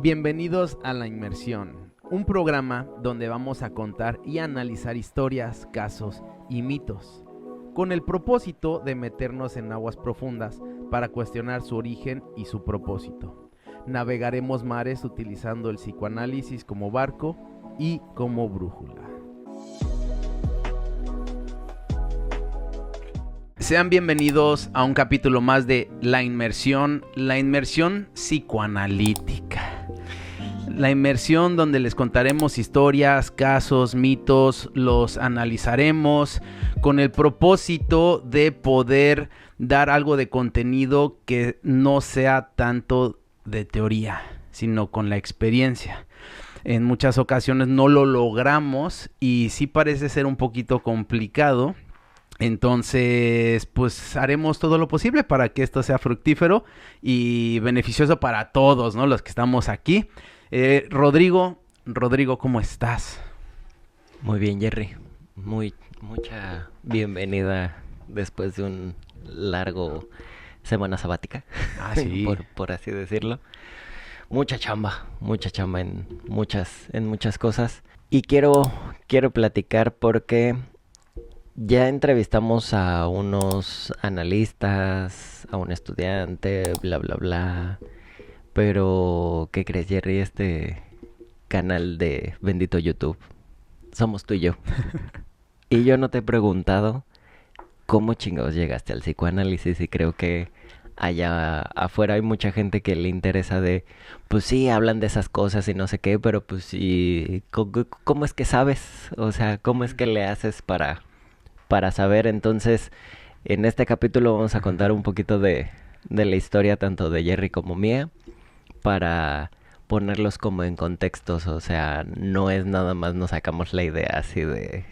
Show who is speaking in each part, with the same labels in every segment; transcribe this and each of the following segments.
Speaker 1: Bienvenidos a La Inmersión, un programa donde vamos a contar y analizar historias, casos y mitos, con el propósito de meternos en aguas profundas para cuestionar su origen y su propósito. Navegaremos mares utilizando el psicoanálisis como barco y como brújula. Sean bienvenidos a un capítulo más de La Inmersión psicoanalítica. La inmersión donde les contaremos historias, casos, mitos, los analizaremos con el propósito de poder dar algo de contenido que no sea tanto de teoría, sino con la experiencia. En muchas ocasiones no lo logramos y sí parece ser un poquito complicado. Entonces, pues haremos todo lo posible para que esto sea fructífero y beneficioso para todos, ¿no? Los que estamos aquí. Rodrigo, ¿cómo estás?
Speaker 2: Muy bien, Jerry. Mucha bienvenida después de un largo semana sabática.
Speaker 1: Sí.
Speaker 2: por así decirlo. Mucha chamba en muchas cosas. Y quiero platicar porque ya entrevistamos a unos analistas, a un estudiante, bla, bla, bla. Pero, ¿qué crees, Jerry? Este canal de bendito YouTube, somos tú y yo. Y yo no te he preguntado cómo chingados llegaste al psicoanálisis, y creo que allá afuera hay mucha gente que le interesa pues sí, hablan de esas cosas y no sé qué, pero pues sí, ¿cómo es que sabes? O sea, ¿cómo es que le haces para saber? Entonces, en este capítulo vamos a contar un poquito de la historia tanto de Jerry como mía, para ponerlos como en contextos. O sea, no es nada más nos sacamos la idea así de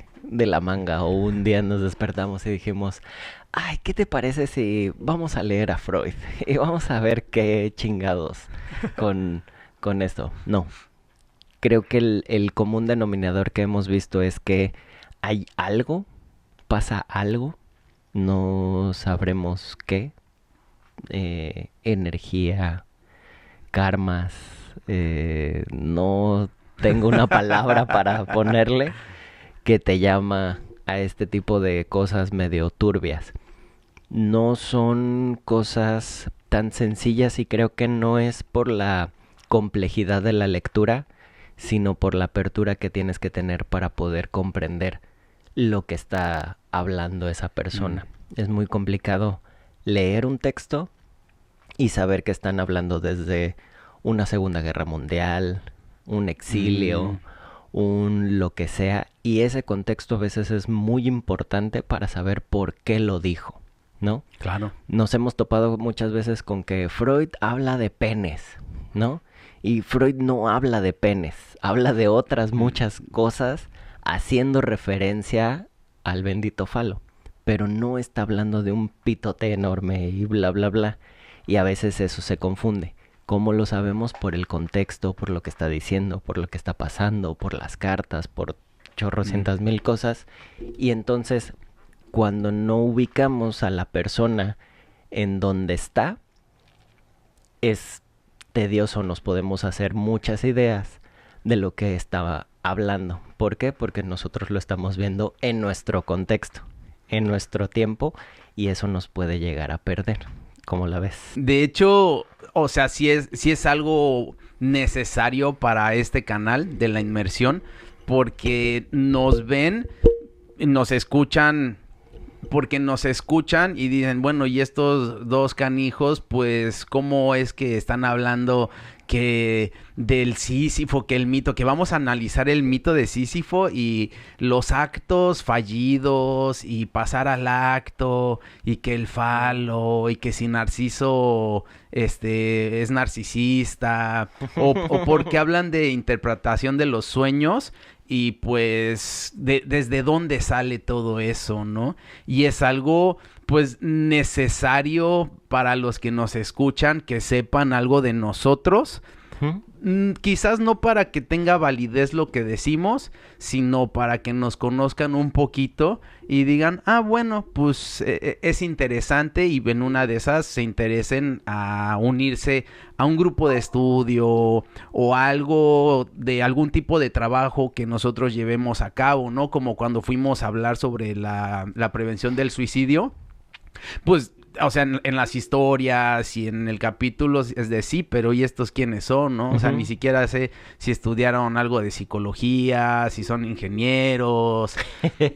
Speaker 2: la manga, o un día nos despertamos y dijimos, ay, ¿qué te parece si vamos a leer a Freud y vamos a ver qué chingados con esto? No, creo que el común denominador que hemos visto es que hay algo, pasa algo, no sabremos qué, energía, karmas, no tengo una palabra para ponerle, que te llama a este tipo de cosas medio turbias. No son cosas tan sencillas, y creo que no es por la complejidad de la lectura, sino por la apertura que tienes que tener para poder comprender lo que está hablando esa persona. Es muy complicado leer un texto y saber que están hablando desde una Segunda Guerra Mundial, un exilio, un lo que sea, y ese contexto a veces es muy importante para saber por qué lo dijo, ¿no?
Speaker 1: Claro.
Speaker 2: Nos hemos topado muchas veces con que Freud habla de penes, ¿no? Y Freud no habla de penes, habla de otras muchas cosas, haciendo referencia al bendito falo, pero no está hablando de un pitote enorme y bla, bla, bla. Y a veces eso se confunde. ¿Cómo lo sabemos? Por el contexto, por lo que está diciendo, por lo que está pasando, por las cartas, por chorrocientas mil cosas. Y entonces, cuando no ubicamos a la persona en donde está, es tedioso, nos podemos hacer muchas ideas de lo que estaba hablando. ¿Por qué? Porque nosotros lo estamos viendo en nuestro contexto, en nuestro tiempo, y eso nos puede llegar a perder. ¿Cómo la ves?
Speaker 1: De hecho, o sea, sí es algo necesario para este canal de La Inmersión, porque nos ven, nos escuchan, y dicen, bueno, y estos dos canijos, pues, ¿cómo es que están hablando que del Sísifo, que el mito, que vamos a analizar el mito de Sísifo y los actos fallidos y pasar al acto y que el falo y que si Narciso es narcisista o porque hablan de interpretación de los sueños? Y pues desde dónde sale todo eso, ¿no? Y es algo pues necesario para los que nos escuchan, que sepan algo de nosotros, Quizás no para que tenga validez lo que decimos, sino para que nos conozcan un poquito y digan, bueno, pues es interesante, y en una de esas se interesen a unirse a un grupo de estudio o algo de algún tipo de trabajo que nosotros llevemos a cabo, ¿no? Como cuando fuimos a hablar sobre la prevención del suicidio, pues... O sea, en las historias y en el capítulo es de sí, pero ¿y estos quiénes son, no? O sea, ni siquiera sé si estudiaron algo de psicología, si son ingenieros,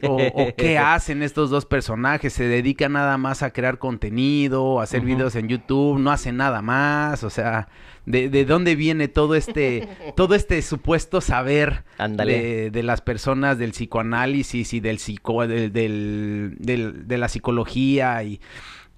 Speaker 1: o qué hacen estos dos personajes. Se dedican nada más a crear contenido, a hacer videos en YouTube, no hacen nada más. O sea, ¿de dónde viene todo este supuesto saber de las personas del psicoanálisis y de la psicología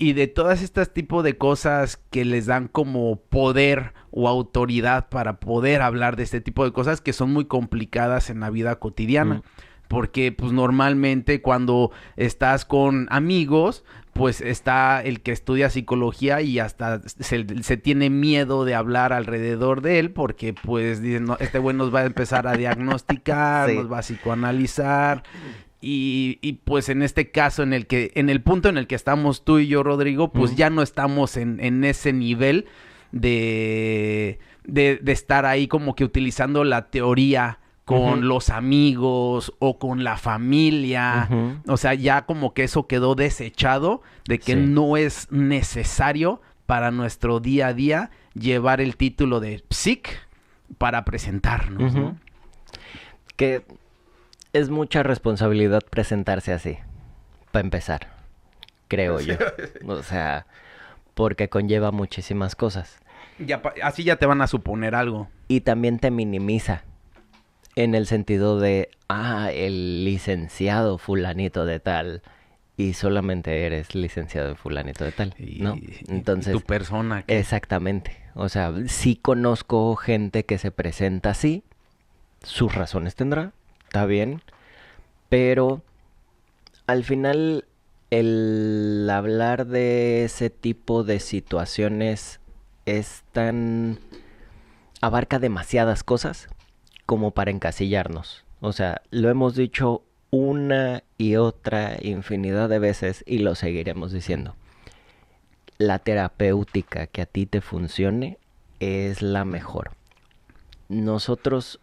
Speaker 1: y de todas estas tipos de cosas que les dan como poder o autoridad para poder hablar de este tipo de cosas que son muy complicadas en la vida cotidiana? Porque pues normalmente cuando estás con amigos, pues está el que estudia psicología y hasta se tiene miedo de hablar alrededor de él, porque pues dicen, no, este güey nos va a empezar a diagnosticar, nos va a psicoanalizar. Y pues en este caso, en el punto en el que estamos tú y yo, Rodrigo, pues ya no estamos en ese nivel de estar ahí como que utilizando la teoría con los amigos o con la familia. O sea, ya como que eso quedó desechado, de que no es necesario para nuestro día a día llevar el título de psic para presentarnos, ¿no?
Speaker 2: Que es mucha responsabilidad presentarse así, para empezar, creo yo. O sea, porque conlleva muchísimas cosas.
Speaker 1: Así ya te van a suponer algo.
Speaker 2: Y también te minimiza, en el sentido de, el licenciado fulanito de tal, y solamente eres licenciado de fulanito de tal, ¿no? Entonces,
Speaker 1: tu persona.
Speaker 2: Exactamente. O sea, sí conozco gente que se presenta así, sus razones tendrá. Está bien, pero al final el hablar de ese tipo de situaciones abarca demasiadas cosas como para encasillarnos. O sea, lo hemos dicho una y otra infinidad de veces y lo seguiremos diciendo. La terapéutica que a ti te funcione es la mejor. Nosotros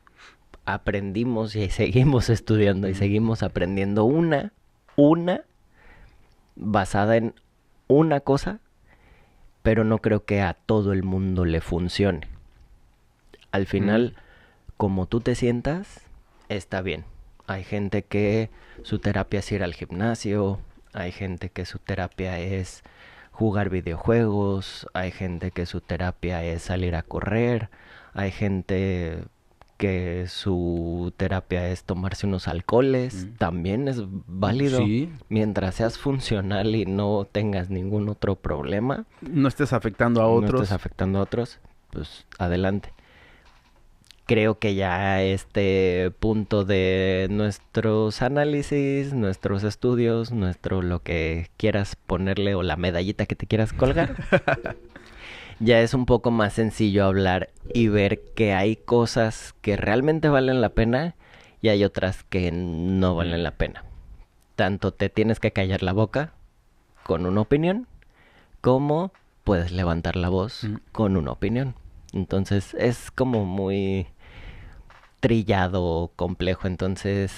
Speaker 2: aprendimos y seguimos estudiando y seguimos aprendiendo una basada en una cosa, pero no creo que a todo el mundo le funcione. Al final, como tú te sientas, está bien. Hay gente que su terapia es ir al gimnasio, hay gente que su terapia es jugar videojuegos, hay gente que su terapia es salir a correr, hay gente que su terapia es tomarse unos alcoholes, también es válido. Sí. Mientras seas funcional y no tengas ningún otro problema.
Speaker 1: No estés afectando a otros.
Speaker 2: Pues adelante. Creo que ya a este punto de nuestros análisis, nuestros estudios, lo que quieras ponerle o la medallita que te quieras colgar, ya es un poco más sencillo hablar y ver que hay cosas que realmente valen la pena y hay otras que no valen la pena. Tanto te tienes que callar la boca con una opinión, como puedes levantar la voz con una opinión. Entonces es como muy trillado, complejo. Entonces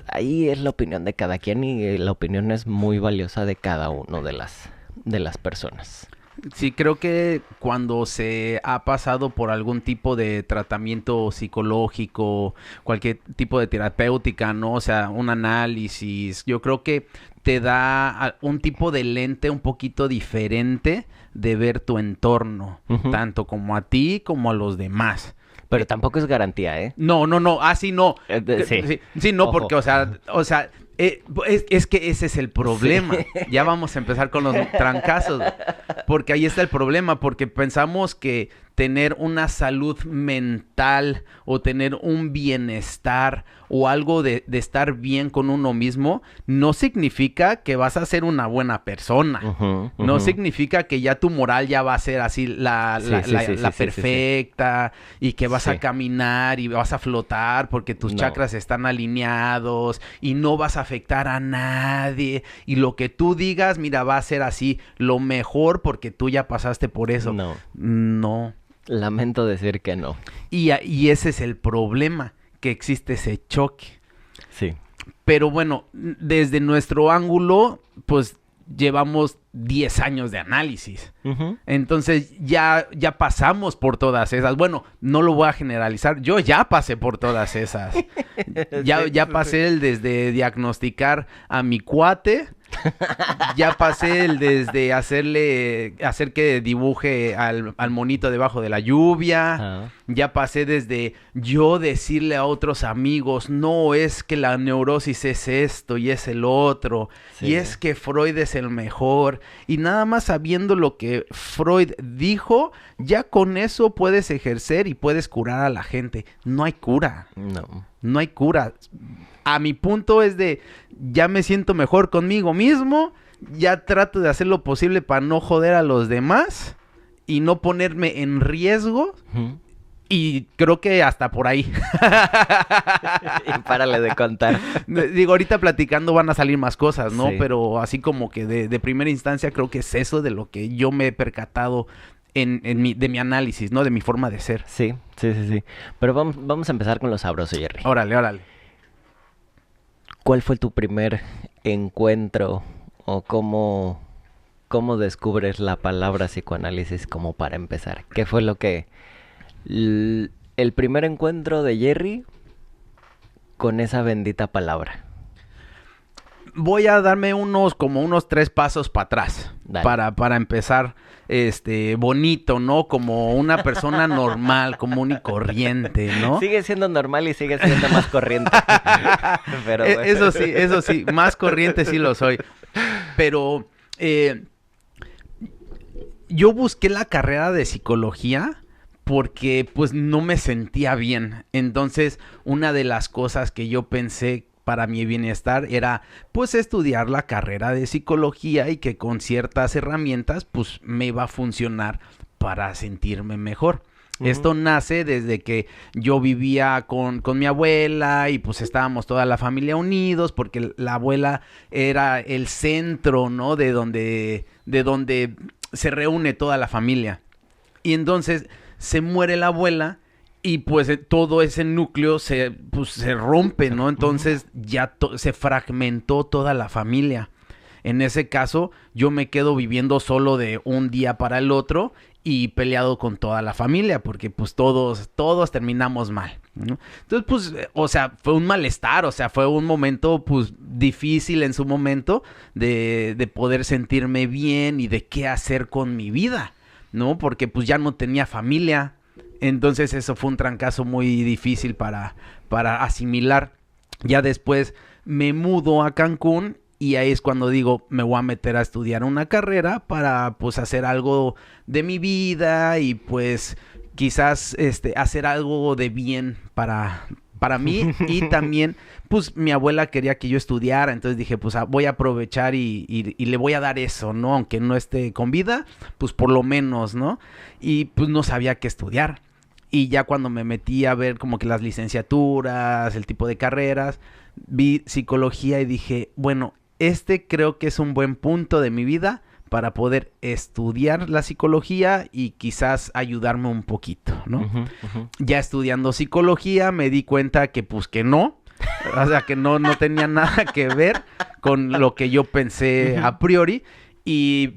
Speaker 2: ahí es la opinión de cada quien y la opinión es muy valiosa de cada uno de las personas.
Speaker 1: Sí, creo que cuando se ha pasado por algún tipo de tratamiento psicológico, cualquier tipo de terapéutica, ¿no? O sea, un análisis, yo creo que te da un tipo de lente un poquito diferente de ver tu entorno, tanto como a ti como a los demás.
Speaker 2: Pero tampoco es garantía, ¿eh?
Speaker 1: No, así no. Sí, no, ojo. Porque, o sea, es que ese es el problema. Ya vamos a empezar con los trancazos. Porque ahí está el problema, porque pensamos que tener una salud mental o tener un bienestar o algo de estar bien con uno mismo, no significa que vas a ser una buena persona. No significa que ya tu moral ya va a ser así la perfecta y que vas a caminar y vas a flotar porque tus chakras están alineados y no vas a afectar a nadie y lo que tú digas, mira, va a ser así lo mejor porque tú ya pasaste por eso. No.
Speaker 2: Lamento decir que no.
Speaker 1: Y ese es el problema, que existe ese choque.
Speaker 2: Sí.
Speaker 1: Pero bueno, desde nuestro ángulo, pues llevamos 10 años de análisis. Entonces ya pasamos por todas esas. Bueno, no lo voy a generalizar. Yo ya pasé por todas esas. Ya pasé el desde diagnosticar a mi cuate. Ya pasé el desde hacer que dibuje al monito debajo de la lluvia. Ya pasé desde yo decirle a otros amigos, no, es que la neurosis es esto y es el otro. Y es que Freud es el mejor. Y nada más sabiendo lo que Freud dijo, ya con eso puedes ejercer y puedes curar a la gente. No hay cura. No hay cura. A mi punto es de, ya me siento mejor conmigo mismo, ya trato de hacer lo posible para no joder a los demás y no ponerme en riesgo. Y creo que hasta por ahí.
Speaker 2: Y párale de contar.
Speaker 1: Digo, ahorita platicando van a salir más cosas, ¿no?
Speaker 2: Sí.
Speaker 1: Pero así como que de primera instancia creo que es eso de lo que yo me he percatado de mi análisis, ¿no? De mi forma de ser.
Speaker 2: Sí. Pero vamos a empezar con lo sabroso, Jerry.
Speaker 1: Órale.
Speaker 2: ¿Cuál fue tu primer encuentro o cómo descubres la palabra psicoanálisis como para empezar? ¿Qué fue lo que... el primer encuentro de Jerry con esa bendita palabra?
Speaker 1: Voy a darme unos 3 pasos para atrás.
Speaker 2: Dale.
Speaker 1: Para empezar bonito, ¿no? Como una persona normal, común y corriente, ¿no?
Speaker 2: Sigue siendo normal y sigue siendo más corriente. Pero bueno.
Speaker 1: Eso sí, más corriente sí lo soy. Pero yo busqué la carrera de psicología porque pues no me sentía bien. Entonces, una de las cosas que yo pensé para mi bienestar era pues estudiar la carrera de psicología y que con ciertas herramientas pues me iba a funcionar para sentirme mejor. Esto nace desde que yo vivía con mi abuela y pues estábamos toda la familia unidos porque la abuela era el centro, ¿no? De donde se reúne toda la familia. Y entonces se muere la abuela y pues todo ese núcleo se rompe, ¿no? Entonces ya se fragmentó toda la familia. En ese caso, yo me quedo viviendo solo de un día para el otro y peleado con toda la familia, porque pues todos terminamos mal, ¿no? Entonces, pues, o sea, fue un malestar, o sea, fue un momento, pues, difícil en su momento de poder sentirme bien y de qué hacer con mi vida, ¿no? Porque pues ya no tenía familia. Entonces eso fue un trancazo muy difícil para asimilar. Ya después me mudo a Cancún y ahí es cuando digo, me voy a meter a estudiar una carrera para pues hacer algo de mi vida y pues quizás hacer algo de bien para mí. Y también pues mi abuela quería que yo estudiara, entonces dije pues voy a aprovechar y le voy a dar eso, ¿no? Aunque no esté con vida, pues por lo menos, ¿no? Y pues no sabía qué estudiar. Y ya cuando me metí a ver como que las licenciaturas, el tipo de carreras, vi psicología y dije, bueno, creo que es un buen punto de mi vida para poder estudiar la psicología y quizás ayudarme un poquito, ¿no? Ya estudiando psicología me di cuenta que pues que no, o sea que no tenía nada que ver con lo que yo pensé a priori.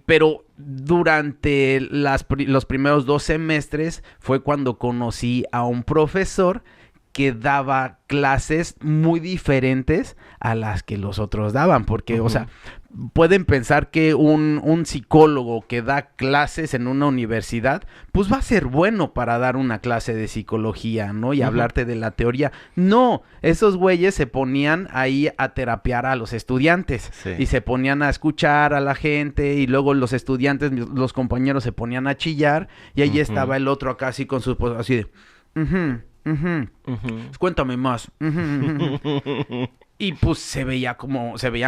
Speaker 1: Pero durante los primeros 2 semestres fue cuando conocí a un profesor que daba clases muy diferentes a las que los otros daban, porque, o sea, pueden pensar que un psicólogo que da clases en una universidad, pues va a ser bueno para dar una clase de psicología, ¿no? Y hablarte de la teoría. No, esos güeyes se ponían ahí a terapiar a los estudiantes y se ponían a escuchar a la gente y luego los estudiantes, los compañeros se ponían a chillar y ahí estaba el otro acá así con su esposa, así de... Cuéntame más. Y pues se veían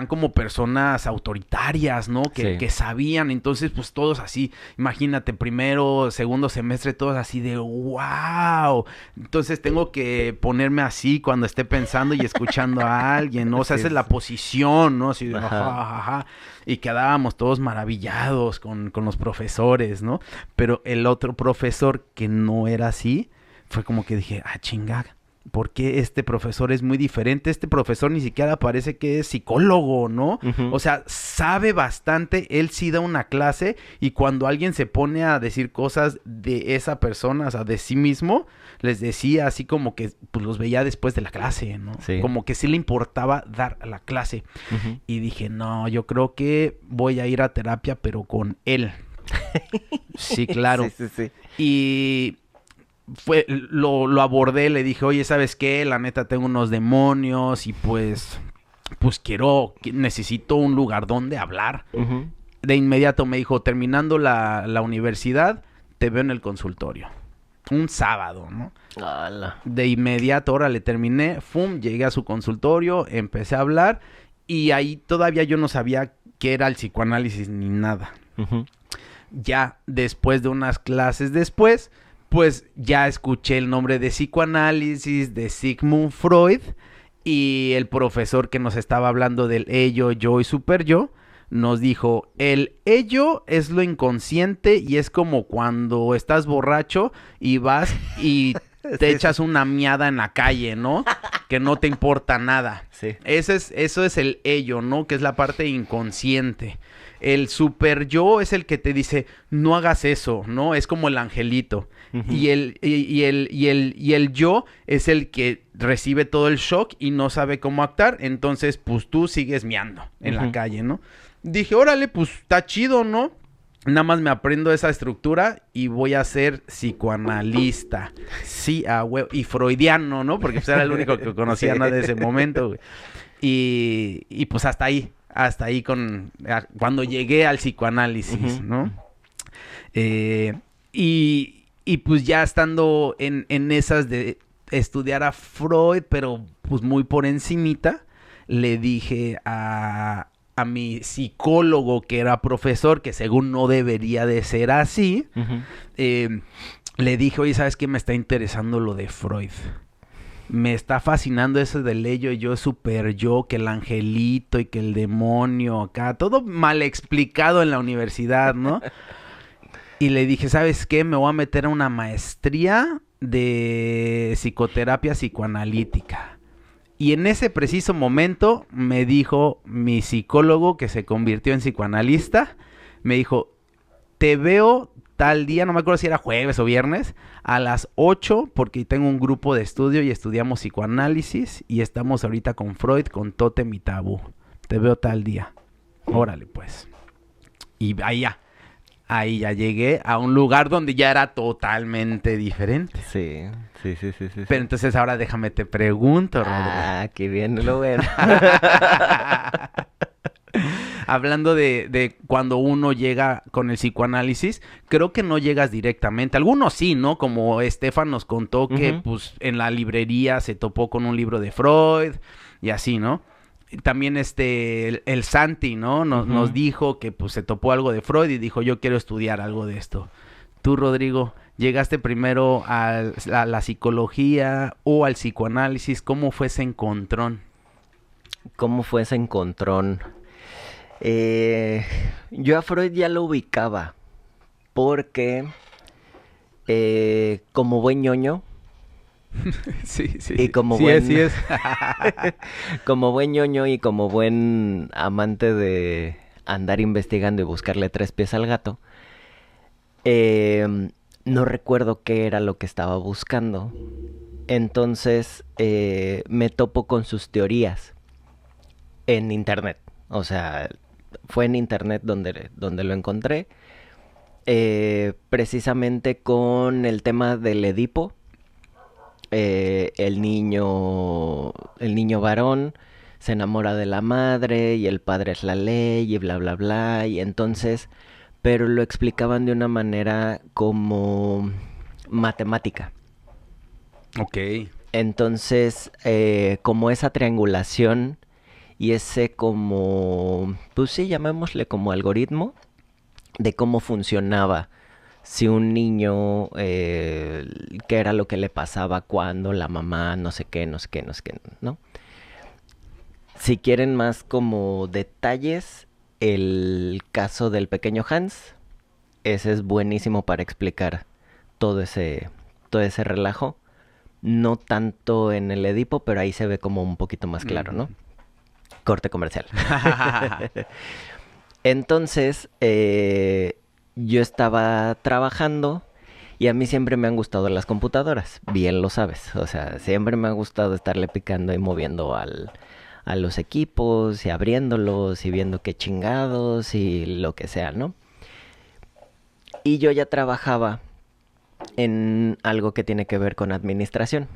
Speaker 1: como personas autoritarias, ¿no? Que sabían. Entonces, pues todos así, imagínate, primero, segundo semestre, todos así de wow. Entonces tengo que ponerme así cuando esté pensando y escuchando a alguien, ¿no? O sea, esa es la posición, ¿no? Así de jajaja. Y quedábamos todos maravillados con los profesores, ¿no? Pero el otro profesor que no era así, fue como que dije, chingada, ¿por qué este profesor es muy diferente? Este profesor ni siquiera parece que es psicólogo, ¿no? O sea, sabe bastante, él sí da una clase y cuando alguien se pone a decir cosas de esa persona, o sea, de sí mismo, les decía así como que pues los veía después de la clase, ¿no? Sí. Como que sí le importaba dar la clase. Y dije, no, yo creo que voy a ir a terapia, pero con él. Sí, claro. Sí. Y... lo abordé, le dije, oye, ¿sabes qué? La neta tengo unos demonios y pues necesito un lugar donde hablar. De inmediato me dijo, terminando la universidad, te veo en el consultorio. Un sábado, ¿no? ¡Hala! De inmediato, órale, terminé, llegué a su consultorio, empecé a hablar y ahí todavía yo no sabía qué era el psicoanálisis ni nada. Ya después de unas clases después, pues ya escuché el nombre de psicoanálisis de Sigmund Freud y el profesor que nos estaba hablando del ello, yo y superyo nos dijo, el ello es lo inconsciente y es como cuando estás borracho y vas y te echas una miada en la calle, ¿no? Que no te importa nada. Sí. Eso es el ello, ¿no? Que es la parte inconsciente. El super yo es el que te dice, no hagas eso, ¿no? Es como el angelito. Y el yo es el que recibe todo el shock y no sabe cómo actuar. Entonces, pues tú sigues miando en la calle, ¿no? Dije, órale, pues está chido, ¿no? Nada más me aprendo esa estructura y voy a ser psicoanalista. Sí, y freudiano, ¿no? Porque pues era el único que conocía, ¿no? De ese momento, güey. Y pues hasta ahí cuando llegué al psicoanálisis, ¿no? Y pues ya estando en esas de estudiar a Freud, pero pues muy por encimita, le dije a mi psicólogo que era profesor, que según no debería de ser así, le dije, oye, ¿sabes qué? Me está interesando lo de Freud. Me está fascinando eso del ello y yo super yo, que el angelito y que el demonio acá, todo mal explicado en la universidad, ¿no? Y le dije, ¿sabes qué? Me voy a meter a una maestría de psicoterapia psicoanalítica. Y en ese preciso momento me dijo mi psicólogo, que se convirtió en psicoanalista, me dijo, te veo tal día, no me acuerdo si era jueves o viernes, a las 8, porque tengo un grupo de estudio y estudiamos psicoanálisis y estamos ahorita con Freud, con Tótem y Tabú. Te veo tal día. Órale, pues. Y ahí ya llegué a un lugar donde ya era totalmente diferente.
Speaker 2: Sí.
Speaker 1: Pero entonces ahora déjame te pregunto,
Speaker 2: Rodrigo. Qué bien lo bueno.
Speaker 1: Hablando de cuando uno llega con el psicoanálisis, creo que no llegas directamente. Algunos sí, ¿no? Como Estefan nos contó que pues en la librería se topó con un libro de Freud y así, ¿no? También el Santi, ¿no? Nos dijo que pues se topó algo de Freud y dijo, yo quiero estudiar algo de esto. Tú, Rodrigo, llegaste primero a la psicología o al psicoanálisis. ¿Cómo fue ese encontrón?
Speaker 2: ¿Cómo fue ese encontrón? Yo a Freud ya lo ubicaba porque como buen ñoño
Speaker 1: sí.
Speaker 2: Y como
Speaker 1: sí, así es.
Speaker 2: como buen ñoño y como buen amante de andar investigando y buscarle tres pies al gato, no recuerdo qué era lo que estaba buscando, Entonces me topo con sus teorías en internet. O sea, fue en internet donde lo encontré. Precisamente con el tema del Edipo. El niño varón se enamora de la madre y el padre es la ley y bla bla bla. Y entonces, pero lo explicaban de una manera como matemática.
Speaker 1: Ok.
Speaker 2: Entonces, como esa triangulación y ese como, pues sí, llamémosle como algoritmo de cómo funcionaba si un niño, qué era lo que le pasaba cuando la mamá, no sé qué, no sé qué, no sé qué, ¿no? Si quieren más como detalles, el caso del pequeño Hans, ese es buenísimo para explicar todo todo ese relajo. No tanto en el Edipo, pero ahí se ve como un poquito más claro, ¿no? Corte comercial. Entonces, yo estaba trabajando y a mí siempre me han gustado las computadoras, bien lo sabes. O sea, siempre me ha gustado estarle picando y moviendo a los equipos y abriéndolos y viendo qué chingados y lo que sea, ¿no? Y yo ya trabajaba en algo que tiene que ver con administración.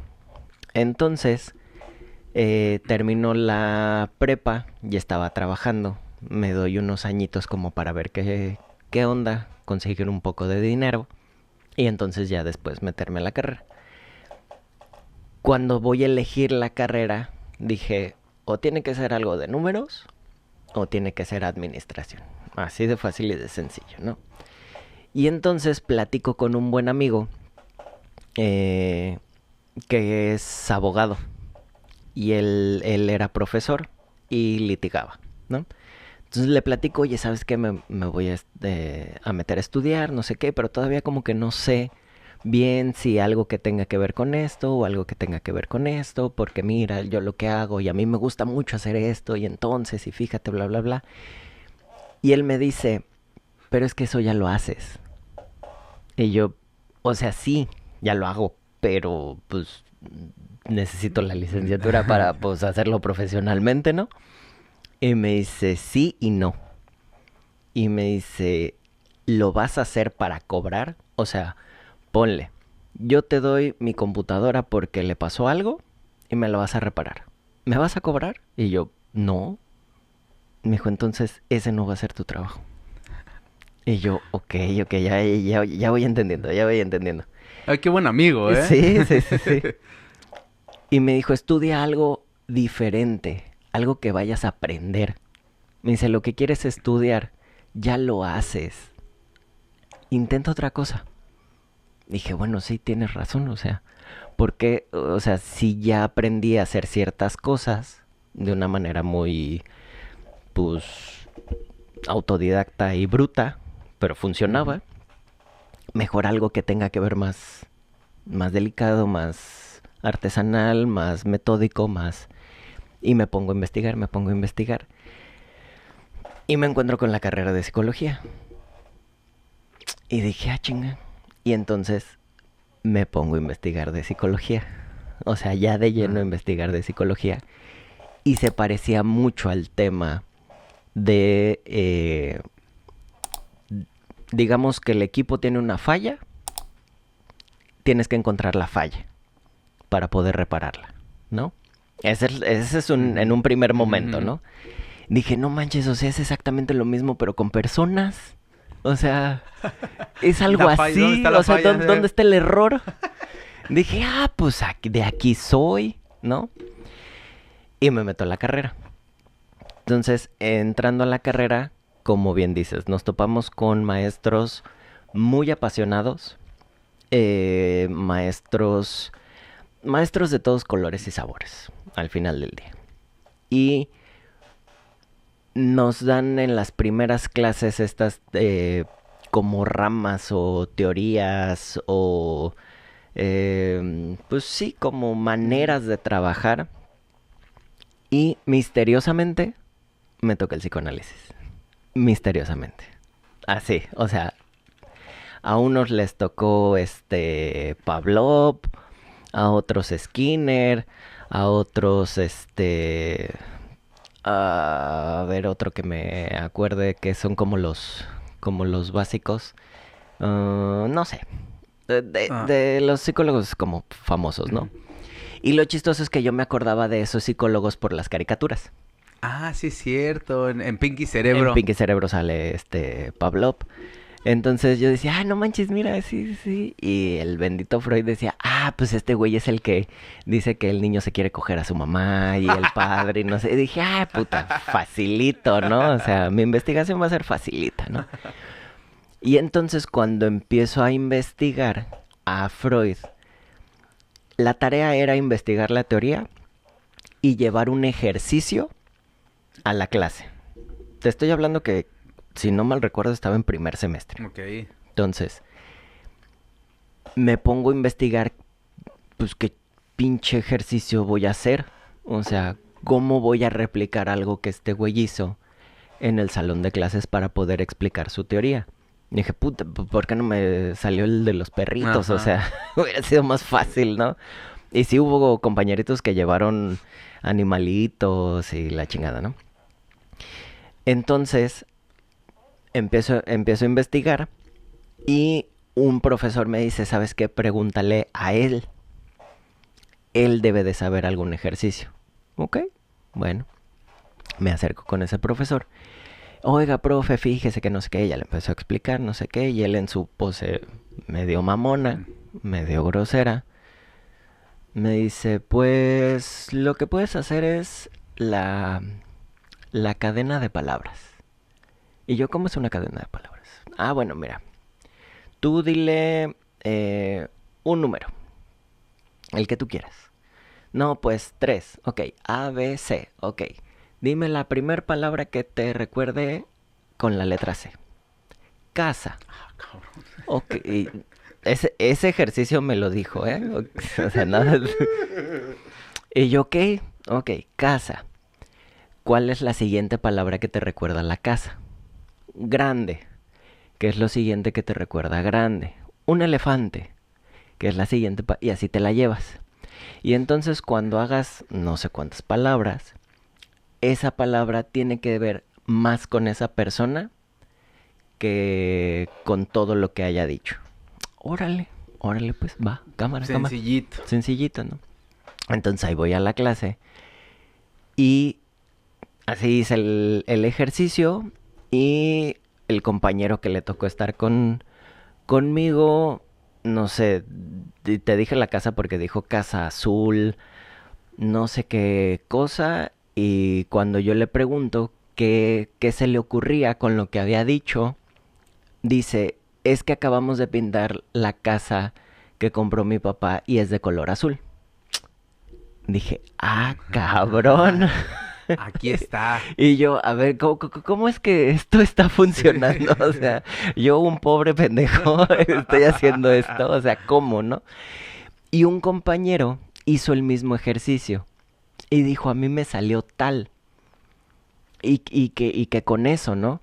Speaker 2: Entonces, terminó la prepa y estaba trabajando. Me doy unos añitos como para ver qué onda, conseguir un poco de dinero y entonces ya después meterme a la carrera. Cuando voy a elegir la carrera, dije, o tiene que ser algo de números o tiene que ser administración. Así de fácil y de sencillo, ¿no? Y entonces platico con un buen amigo que es abogado y él era profesor y litigaba, ¿no? Entonces le platico, oye, ¿sabes qué? Me voy a meter a estudiar, no sé qué, pero todavía como que no sé bien si algo que tenga que ver con esto o algo que tenga que ver con esto, porque mira, yo lo que hago y a mí me gusta mucho hacer esto y entonces, y fíjate, bla, bla, bla. Y él me dice, pero es que eso ya lo haces. Y yo, o sea, sí, ya lo hago, pero pues necesito la licenciatura para pues hacerlo profesionalmente, ¿no? Y me dice, sí y no. Y me dice, ¿lo vas a hacer para cobrar? O sea, ponle, yo te doy mi computadora porque le pasó algo y me lo vas a reparar. ¿Me vas a cobrar? Y yo, no. Me dijo, entonces ese no va a ser tu trabajo. Y yo, ok, ya voy entendiendo, ya voy entendiendo.
Speaker 1: Ay, qué buen amigo, ¿eh?
Speaker 2: Sí, sí, sí, sí. Y me dijo, estudia algo diferente, algo que vayas a aprender. Me dice, lo que quieres estudiar, ya lo haces. Intenta otra cosa. Dije, bueno, sí, tienes razón, o sea, porque, o sea, sí ya aprendí a hacer ciertas cosas de una manera muy, pues, autodidacta y bruta, pero funcionaba. Mejor algo que tenga que ver más delicado, más artesanal, más metódico, más... Y me pongo a investigar, me pongo a investigar. Y me encuentro con la carrera de psicología. Y dije, ah, chinga. Y entonces me pongo a investigar de psicología. O sea, ya de lleno a investigar de psicología. Y se parecía mucho al tema de... digamos que el equipo tiene una falla. Tienes que encontrar la falla para poder repararla, ¿no? Ese es en un primer momento, ¿no? Dije, no manches, o sea, es exactamente lo mismo, pero con personas. O sea, es algo así. O sea, ¿dónde está el error? Dije, pues de aquí soy, ¿no? Y me meto a la carrera. Entonces, entrando a la carrera, como bien dices, nos topamos con maestros muy apasionados, maestros de todos colores y sabores, al final del día. Y nos dan en las primeras clases estas como ramas o teorías o pues sí, como maneras de trabajar. Y misteriosamente me toca el psicoanálisis. Misteriosamente. Así, o sea, a unos les tocó Pavlov, a otros Skinner, a otros, a ver, otro que me acuerde que son como los básicos. No sé,
Speaker 1: Ah,
Speaker 2: de los psicólogos como famosos, ¿no?
Speaker 1: ujú.
Speaker 2: Y lo chistoso es que yo me acordaba de esos psicólogos por las caricaturas.
Speaker 1: Ah, sí es cierto, en Pinky
Speaker 2: En
Speaker 1: Cerebro.
Speaker 2: Pinky Cerebro sale Pavlov. Entonces yo decía, no manches, mira, sí, sí. Y el bendito Freud decía, pues este güey es el que dice que el niño se quiere coger a su mamá y el padre, y no sé. Y dije, puta, facilito, ¿no? O sea, mi investigación va a ser facilita, ¿no? Y entonces cuando empiezo a investigar a Freud, la tarea era investigar la teoría y llevar un ejercicio a la clase. Te estoy hablando que, si no mal recuerdo, estaba en primer semestre.
Speaker 1: Ok.
Speaker 2: Entonces, me pongo a investigar, pues, qué pinche ejercicio voy a hacer. O sea, cómo voy a replicar algo que este güey hizo en el salón de clases para poder explicar su teoría. Y dije, puta, ¿por qué no me salió el de los perritos? O
Speaker 1: Ajá.
Speaker 2: sea, hubiera sido más fácil, ¿no? Y sí hubo compañeritos que llevaron animalitos y la chingada, ¿no? Entonces, empiezo a investigar y un profesor me dice, ¿sabes qué? Pregúntale a él. Él debe de saber algún ejercicio. Ok, bueno, me acerco con ese profesor. Oiga, profe, fíjese que no sé qué. Ella le empezó a explicar, no sé qué. Y él en su pose medio mamona, medio grosera, me dice, pues lo que puedes hacer es la cadena de palabras. Y yo, ¿cómo es una cadena de palabras? Bueno, mira, tú dile un número, el que tú quieras. No, pues 3. Ok, A, B, C. Ok. Dime la primera palabra que te recuerde con la letra C. Casa.
Speaker 1: Ah, cabrón.
Speaker 2: Ok. Y ese ejercicio me lo dijo, ¿eh? O sea, nada. Y yo, ok. Ok, casa. ¿Cuál es la siguiente palabra que te recuerda a la casa? Grande. ¿Qué es lo siguiente que te recuerda a grande? Un elefante. ¿Qué es la siguiente? Y así te la llevas. Y entonces cuando hagas no sé cuántas palabras, esa palabra tiene que ver más con esa persona que con todo lo que haya dicho. Órale, órale, pues va, cámara, cámara.
Speaker 1: Sencillito.
Speaker 2: Sencillito, ¿no? Entonces ahí voy a la clase y así hice el ejercicio y el compañero que le tocó estar conmigo, no sé, te dije la casa porque dijo casa azul, no sé qué cosa, y cuando yo le pregunto qué se le ocurría con lo que había dicho, dice, es que acabamos de pintar la casa que compró mi papá y es de color azul. Dije, cabrón.
Speaker 1: Aquí está.
Speaker 2: Y yo, a ver, ¿cómo es que esto está funcionando? O sea, yo un pobre pendejo estoy haciendo esto, o sea, ¿cómo, no? Y un compañero hizo el mismo ejercicio y dijo, a mí me salió tal. Y que con eso, ¿no?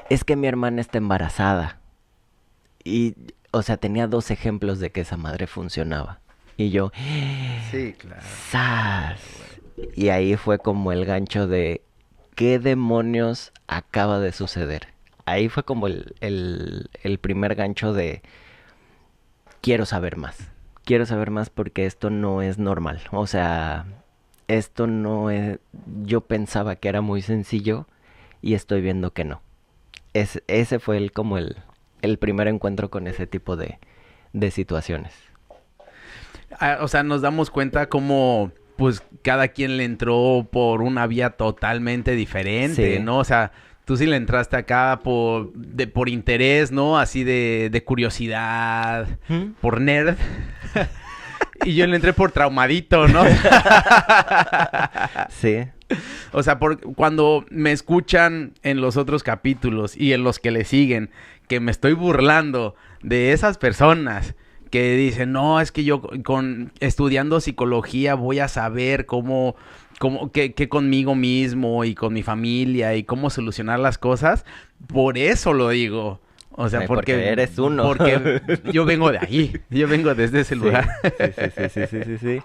Speaker 2: Es que mi hermana está embarazada. Y, o sea, tenía dos ejemplos de que esa madre funcionaba. Y yo,
Speaker 1: Sí, claro.
Speaker 2: ¡zas! Y ahí fue como el gancho de ¿qué demonios acaba de suceder? Ahí fue como el primer gancho de quiero saber más. Quiero saber más porque esto no es normal. O sea, esto no es... Yo pensaba que era muy sencillo y estoy viendo que no. Ese fue como el primer encuentro con ese tipo de situaciones.
Speaker 1: O sea, nos damos cuenta cómo, pues, cada quien le entró por una vía totalmente diferente,
Speaker 2: Sí.
Speaker 1: ¿no? O sea, tú sí le entraste acá por interés, ¿no? Así de curiosidad,
Speaker 2: ¿Mm?
Speaker 1: por nerd. Y yo le entré por traumadito, ¿no?
Speaker 2: Sí.
Speaker 1: O sea, cuando me escuchan en los otros capítulos y en los que le siguen, que me estoy burlando de esas personas que dicen, no, es que yo estudiando psicología voy a saber qué conmigo mismo y con mi familia y cómo solucionar las cosas, por eso lo digo. O sea,
Speaker 2: porque eres uno.
Speaker 1: Porque yo vengo de ahí, yo vengo desde ese lugar.
Speaker 2: Sí.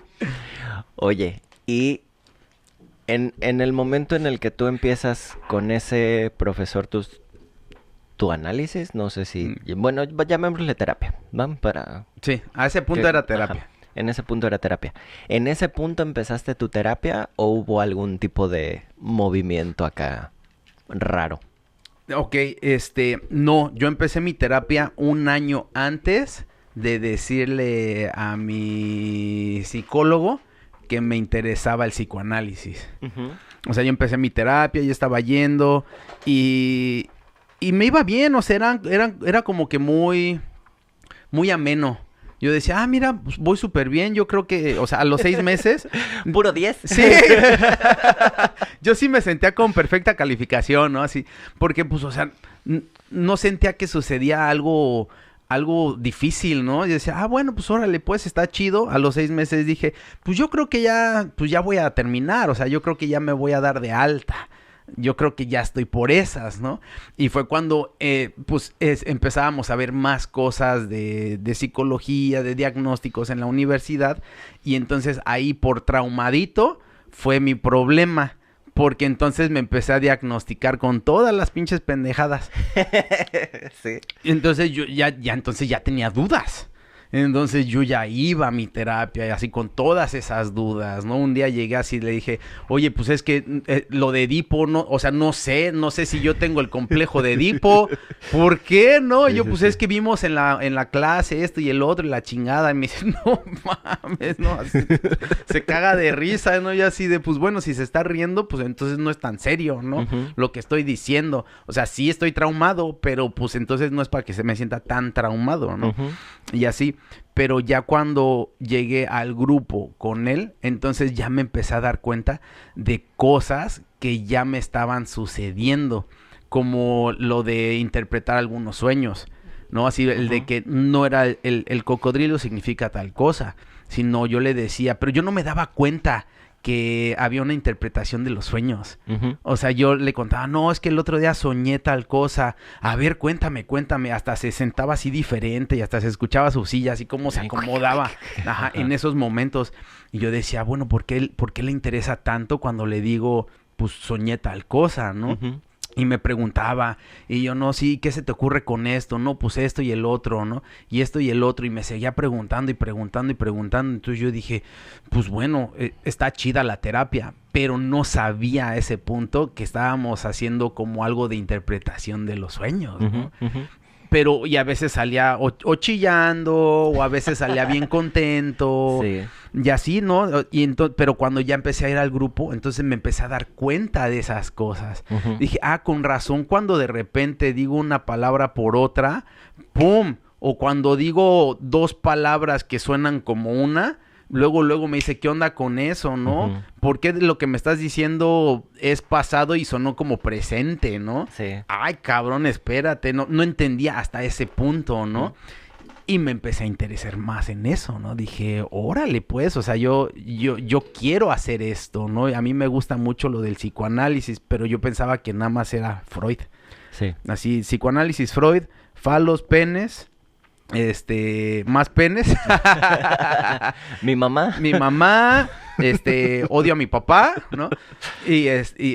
Speaker 2: Oye, y en el momento en el que tú empiezas con ese profesor tu análisis, no sé si... Bueno, llamémosle terapia, ¿van?
Speaker 1: Sí, a ese punto era terapia.
Speaker 2: Ajá, en ese punto era terapia. ¿En ese punto empezaste tu terapia o hubo algún tipo de movimiento acá raro?
Speaker 1: Ok, no, yo empecé mi terapia un año antes de decirle a mi psicólogo que me interesaba el psicoanálisis.
Speaker 2: Uh-huh.
Speaker 1: O sea, yo empecé mi terapia, yo estaba yendo y me iba bien, o sea, era como que muy ameno. Yo decía, mira, pues voy súper bien, yo creo que, o sea, a los 6 meses...
Speaker 2: ¿Puro 10?
Speaker 1: Sí. Yo sí me sentía con perfecta calificación, ¿no? Así, porque, pues, o sea, no sentía que sucedía algo difícil, ¿no? Y decía, bueno, pues órale, pues está chido. A los 6 meses dije, pues yo creo que ya voy a terminar, o sea, yo creo que ya me voy a dar de alta. Yo creo que ya estoy por esas, ¿no? Y fue cuando, empezábamos a ver más cosas de psicología, de diagnósticos en la universidad. Y entonces ahí por traumadito fue mi problema. Porque entonces me empecé a diagnosticar con todas las pinches pendejadas.
Speaker 2: Sí.
Speaker 1: Entonces yo entonces ya tenía dudas. Entonces yo ya iba a mi terapia y así con todas esas dudas, ¿no? Un día llegué así y le dije, oye, pues es que lo de Edipo, no, o sea, no sé si yo tengo el complejo de Edipo. ¿Por qué? No,
Speaker 2: Sí,
Speaker 1: yo
Speaker 2: sí,
Speaker 1: pues
Speaker 2: sí.
Speaker 1: Es que vimos en la clase esto y el otro y la chingada. Y me dice, no mames, no, así, se caga de risa, ¿no? Y así de, pues bueno, si se está riendo, pues entonces no es tan serio, ¿no?
Speaker 2: Uh-huh.
Speaker 1: Lo que estoy diciendo. O sea, sí estoy traumado, pero pues entonces no es para que se me sienta tan traumado, ¿no?
Speaker 2: Uh-huh.
Speaker 1: Y así, pero ya cuando llegué al grupo con él, entonces ya me empecé a dar cuenta de cosas que ya me estaban sucediendo, como lo de interpretar algunos sueños, ¿no? Así, el de que no era el cocodrilo significa tal cosa, sino yo le decía, pero yo no me daba cuenta que había una interpretación de los sueños.
Speaker 2: Uh-huh.
Speaker 1: O sea, yo le contaba, no, es que el otro día soñé tal cosa. A ver, cuéntame. Hasta se sentaba así diferente y hasta se escuchaba su silla, así como se acomodaba en esos momentos. Y yo decía, bueno, ¿por qué le interesa tanto cuando le digo, pues soñé tal cosa, ¿no?
Speaker 2: Uh-huh.
Speaker 1: Y me preguntaba, y yo, no, sí, ¿qué se te ocurre con esto? No, pues esto y el otro, ¿no? Y esto y el otro, y me seguía preguntando y preguntando y preguntando. Entonces yo dije, pues bueno, está chida la terapia, pero no sabía a ese punto que estábamos haciendo como algo de interpretación de los sueños, ¿no?
Speaker 2: Uh-huh. Uh-huh.
Speaker 1: Pero, y a veces salía o chillando, o a veces salía bien contento.
Speaker 2: Sí.
Speaker 1: Y así, ¿no? Pero cuando ya empecé a ir al grupo, entonces me empecé a dar cuenta de esas cosas.
Speaker 2: Uh-huh.
Speaker 1: Dije, con razón, cuando de repente digo una palabra por otra, ¡pum! O cuando digo 2 palabras que suenan como una, luego me dice, ¿qué onda con eso, no?
Speaker 2: Uh-huh.
Speaker 1: ¿Por qué lo que me estás diciendo es pasado y sonó como presente, no?
Speaker 2: Sí.
Speaker 1: Ay, cabrón, espérate, no entendía hasta ese punto, ¿no?
Speaker 2: Uh-huh.
Speaker 1: Y me empecé a interesar más en eso, ¿no? Dije, órale, pues, o sea, yo quiero hacer esto, ¿no? A mí me gusta mucho lo del psicoanálisis, pero yo pensaba que nada más era Freud.
Speaker 2: Sí.
Speaker 1: Así, psicoanálisis, Freud, falos, penes, más penes.
Speaker 2: Mi mamá.
Speaker 1: Mi mamá, odio a mi papá, ¿no? Y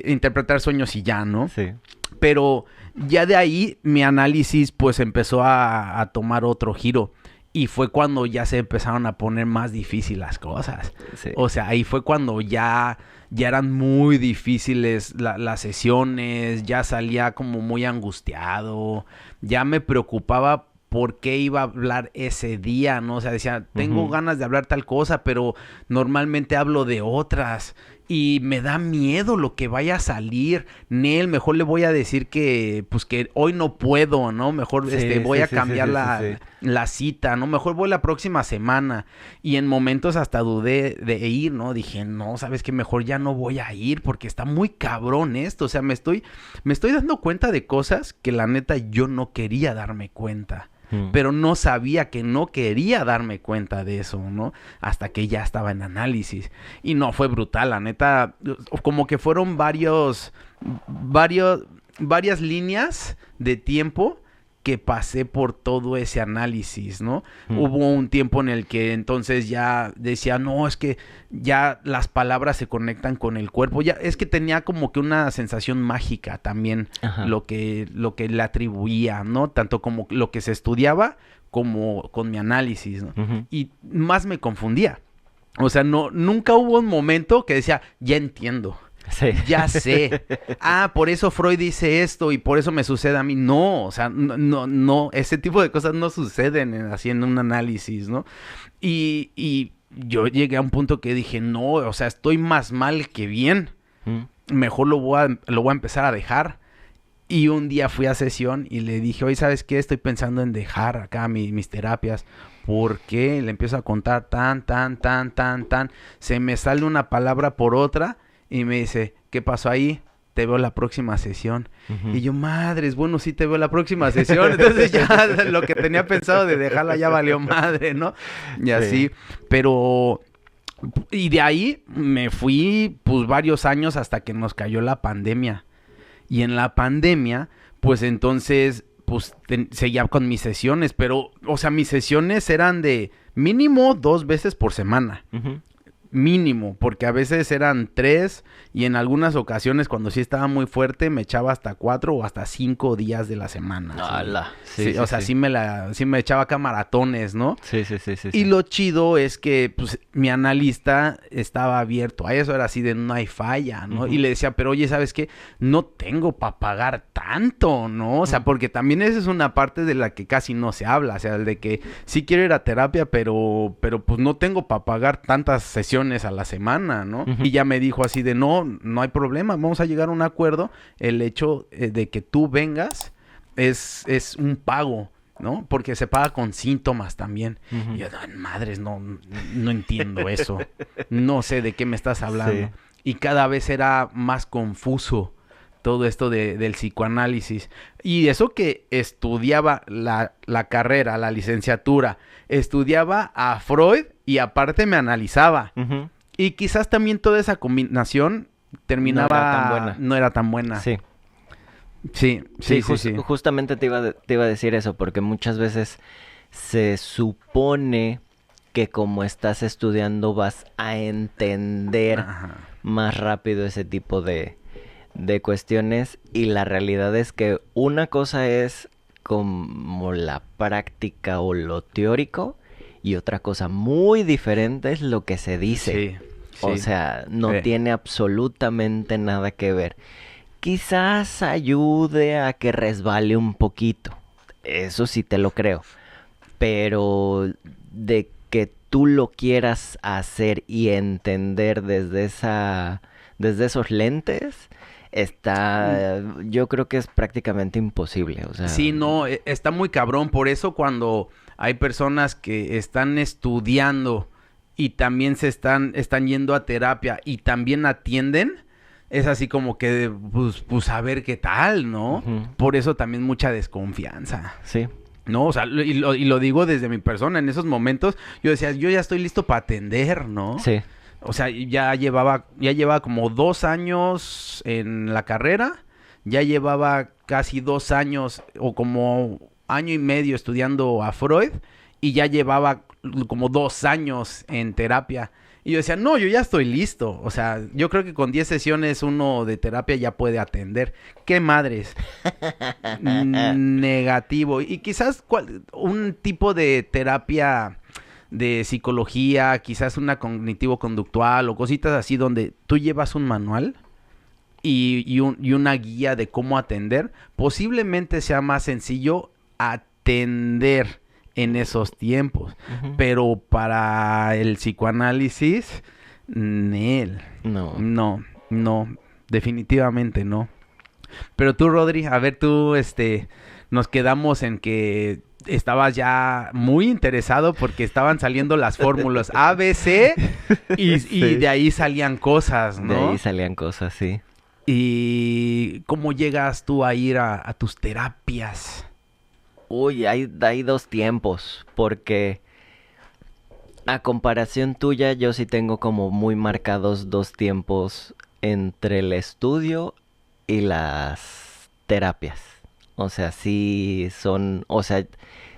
Speaker 1: interpretar sueños y ya, ¿no?
Speaker 2: Sí.
Speaker 1: Pero ya de ahí mi análisis pues empezó a tomar otro giro. Y fue cuando ya se empezaron a poner más difíciles las cosas.
Speaker 2: Sí.
Speaker 1: O sea, ahí fue cuando ya eran muy difíciles las sesiones. Ya salía como muy angustiado. Ya me preocupaba por qué iba a hablar ese día, ¿no? O sea, decía, tengo
Speaker 2: Uh-huh.
Speaker 1: ganas de hablar tal cosa, pero normalmente hablo de otras. Y me da miedo lo que vaya a salir. Nel, mejor le voy a decir que, pues que hoy no puedo, ¿no? Mejor
Speaker 2: Sí,
Speaker 1: voy
Speaker 2: sí,
Speaker 1: a
Speaker 2: sí,
Speaker 1: cambiar
Speaker 2: sí.
Speaker 1: la cita, ¿no? Mejor voy la próxima semana. Y en momentos hasta dudé de ir, ¿no? Dije, no, ¿sabes qué? Mejor ya no voy a ir porque está muy cabrón esto. O sea, me estoy dando cuenta de cosas que la neta yo no quería darme cuenta. Pero no sabía que no quería darme cuenta de eso, ¿no? Hasta que ya estaba en análisis. Y no, fue brutal, la neta. Como que fueron varias líneas de tiempo que pasé por todo ese análisis, ¿no?
Speaker 2: Mm.
Speaker 1: Hubo un tiempo en el que entonces ya decía, no, es que ya las palabras se conectan con el cuerpo, ya es que tenía como que una sensación mágica también
Speaker 2: Ajá.
Speaker 1: lo que le atribuía, ¿no? Tanto como lo que se estudiaba como con mi análisis, ¿no?
Speaker 2: Ujú.
Speaker 1: Y más me confundía. O sea, nunca hubo un momento que decía, ya entiendo.
Speaker 2: Sí.
Speaker 1: Ya sé. Ah, por eso Freud dice esto y por eso me sucede a mí. No, o sea, no, ese tipo de cosas no suceden así en un análisis, ¿no? Y yo llegué a un punto que dije, no, o sea, estoy más mal que bien. Mejor lo voy a empezar a dejar. Y un día fui a sesión y le dije, oye, ¿sabes qué? Estoy pensando en dejar acá mis terapias. ¿Por qué? Le empiezo a contar tan. Se me sale una palabra por otra y me dice, ¿qué pasó ahí? Te veo la próxima sesión.
Speaker 2: Ujú.
Speaker 1: Y yo, madres, bueno, sí te veo la próxima sesión. Entonces ya lo que tenía pensado de dejarla ya valió madre, ¿no? Y así, pero... Y de ahí me fui pues varios años hasta que nos cayó la pandemia. Y en la pandemia, pues entonces, pues seguía con mis sesiones, pero, o sea, mis sesiones eran de mínimo 2 veces por semana.
Speaker 2: Ujú.
Speaker 1: Mínimo, porque a veces eran 3 y en algunas ocasiones cuando sí estaba muy fuerte me echaba hasta 4 o hasta 5 días de la semana. ¿sí?
Speaker 2: ¡Hala!
Speaker 1: Sí, o sea, sí me echaba acá maratones, ¿no?
Speaker 2: Sí.
Speaker 1: Y lo chido es que pues mi analista estaba abierto a eso, era así de no hay falla, ¿no?
Speaker 2: Ujú.
Speaker 1: Y le decía, pero oye, ¿sabes qué? No tengo para pagar tanto, ¿no? O sea, porque también esa es una parte de la que casi no se habla, o sea, el de que sí quiero ir a terapia, pero pues no tengo para pagar tantas sesiones a la semana, ¿no?
Speaker 2: Ujú.
Speaker 1: Y ya me dijo así de no hay problema, vamos a llegar a un acuerdo, el hecho de que tú vengas es un pago, ¿no? Porque se paga con síntomas también.
Speaker 2: Ujú.
Speaker 1: Y yo, "Ay, madres, no entiendo eso. No sé de qué me estás hablando."
Speaker 2: Sí.
Speaker 1: Y cada vez era más confuso todo esto del psicoanálisis. Y eso que estudiaba la carrera, la licenciatura, estudiaba a Freud y aparte me analizaba.
Speaker 2: Ujú.
Speaker 1: Y quizás también toda esa combinación terminaba...
Speaker 2: No era tan buena.
Speaker 1: Sí.
Speaker 2: Sí.
Speaker 1: Sí.
Speaker 2: Justamente te iba a decir eso, porque muchas veces se supone que como estás estudiando vas a entender
Speaker 1: Ajá.
Speaker 2: más rápido ese tipo de cuestiones, y la realidad es que una cosa es como la práctica o lo teórico y otra cosa muy diferente es lo que se dice. O sea, no tiene absolutamente nada que ver. Quizás ayude a que resbale un poquito. Eso sí te lo creo. Pero de que tú lo quieras hacer y entender desde esos lentes, yo creo que es prácticamente imposible. O sea,
Speaker 1: Sí, no, está muy cabrón. Por eso cuando hay personas que están estudiando y también están yendo a terapia y también atienden, es así como que, pues a ver qué tal, ¿no?
Speaker 2: Ujú.
Speaker 1: Por eso también mucha desconfianza.
Speaker 2: Sí.
Speaker 1: No, o sea, y lo digo desde mi persona. En esos momentos yo decía, yo ya estoy listo para atender, ¿no?
Speaker 2: Sí.
Speaker 1: O sea, ya llevaba como 2 años en la carrera, ya llevaba casi 2 años o como año y medio estudiando a Freud y ya llevaba como 2 años en terapia. Y yo decía, no, yo ya estoy listo. O sea, yo creo que con 10 sesiones uno de terapia ya puede atender. ¡Qué madres! Negativo. Y quizás un tipo de terapia de psicología, quizás una cognitivo-conductual o cositas así donde tú llevas un manual y una guía de cómo atender, posiblemente sea más sencillo atender en esos tiempos.
Speaker 2: Ujú.
Speaker 1: Pero para el psicoanálisis,
Speaker 2: No.
Speaker 1: no, definitivamente no. Pero tú, Rodri, a ver, tú, nos quedamos en que estabas ya muy interesado porque estaban saliendo las fórmulas A, B, C y
Speaker 2: Sí.
Speaker 1: de ahí salían cosas, ¿no?
Speaker 2: De ahí salían cosas, sí.
Speaker 1: ¿Y cómo llegas tú a ir a tus terapias?
Speaker 2: Uy, hay 2 tiempos, porque a comparación tuya, yo sí tengo como muy marcados 2 tiempos entre el estudio y las terapias. O sea, sí son, o sea,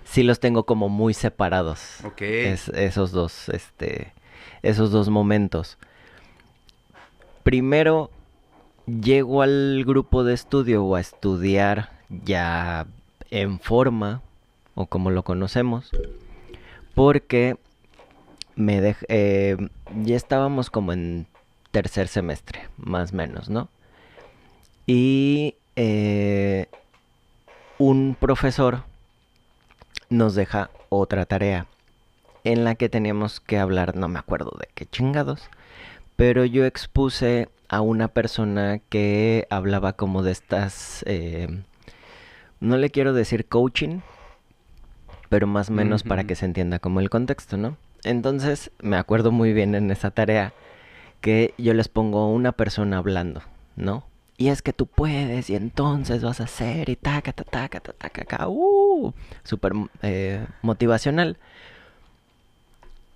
Speaker 2: sí los tengo como muy separados.
Speaker 1: Ok.
Speaker 2: Esos dos momentos. Primero, llego al grupo de estudio o a estudiar ya en forma, o como lo conocemos, porque ya estábamos como en tercer semestre, más o menos, ¿no? Y un profesor nos deja otra tarea en la que teníamos que hablar, no me acuerdo de qué chingados, pero yo expuse a una persona que hablaba como de estas, no le quiero decir coaching, pero más o menos para
Speaker 1: Ujú.
Speaker 2: que se entienda como el contexto, ¿no? Entonces me acuerdo muy bien en esa tarea que yo les pongo una persona hablando, ¿no? Y es que tú puedes y entonces vas a hacer y taca, taca, taca, taca, taca, súper motivacional.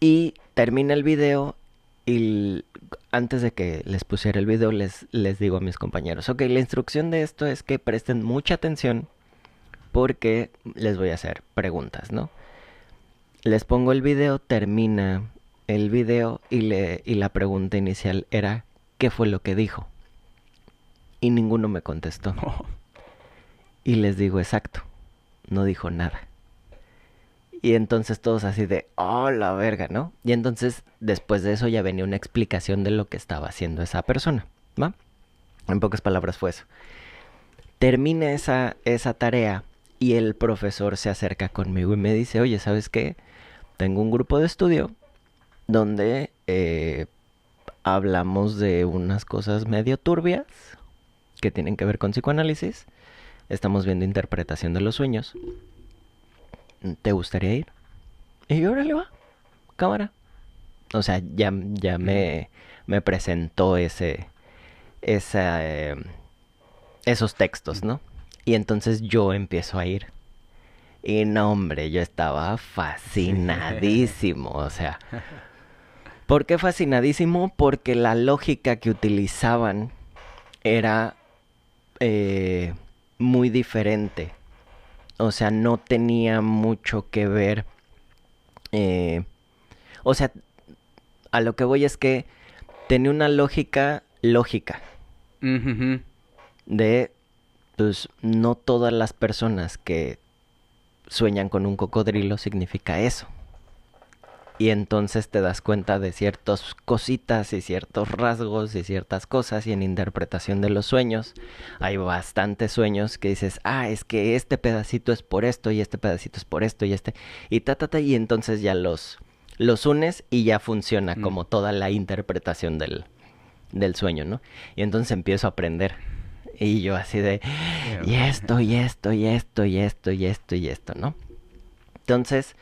Speaker 2: Y termina el video y antes de que les pusiera el video les digo a mis compañeros, ok, la instrucción de esto es que presten mucha atención porque les voy a hacer preguntas, ¿no? Les pongo el video, termina el video y la pregunta inicial era, ¿qué fue lo que dijo? Y ninguno me contestó. Y les digo, exacto, no dijo nada. Y entonces todos así de, oh, la verga, ¿no? Y entonces después de eso ya venía una explicación de lo que estaba haciendo esa persona, ¿va? En pocas palabras fue eso. Termina esa tarea y el profesor se acerca conmigo y me dice, oye, ¿sabes qué? Tengo un grupo de estudio donde hablamos de unas cosas medio turbias que tienen que ver con psicoanálisis. Estamos viendo interpretación de los sueños. ¿Te gustaría ir? Y yo, órale, va, cámara. O sea, ya me presentó esa, esos textos, ¿no? Y entonces yo empiezo a ir. Y no, hombre, yo estaba
Speaker 1: Sí.
Speaker 2: fascinadísimo. O sea, ¿por qué fascinadísimo? Porque la lógica que utilizaban era eh, muy diferente. O sea, no tenía mucho que ver. eh, o sea, a lo que voy es que tenía una lógica
Speaker 1: Ujujú.
Speaker 2: de, pues, no todas las personas que sueñan con un cocodrilo significa eso. Y entonces te das cuenta de ciertas cositas y ciertos rasgos y ciertas cosas y en interpretación de los sueños hay bastantes sueños que dices, ah, es que este pedacito es por esto y este pedacito es por esto y este y y entonces ya los unes y ya funciona
Speaker 1: Mm.
Speaker 2: como toda la interpretación del sueño, ¿no? Y entonces empiezo a aprender y yo así de,
Speaker 1: Qué
Speaker 2: y esto, y esto, y esto, y esto, y esto, y esto, ¿no? Entonces,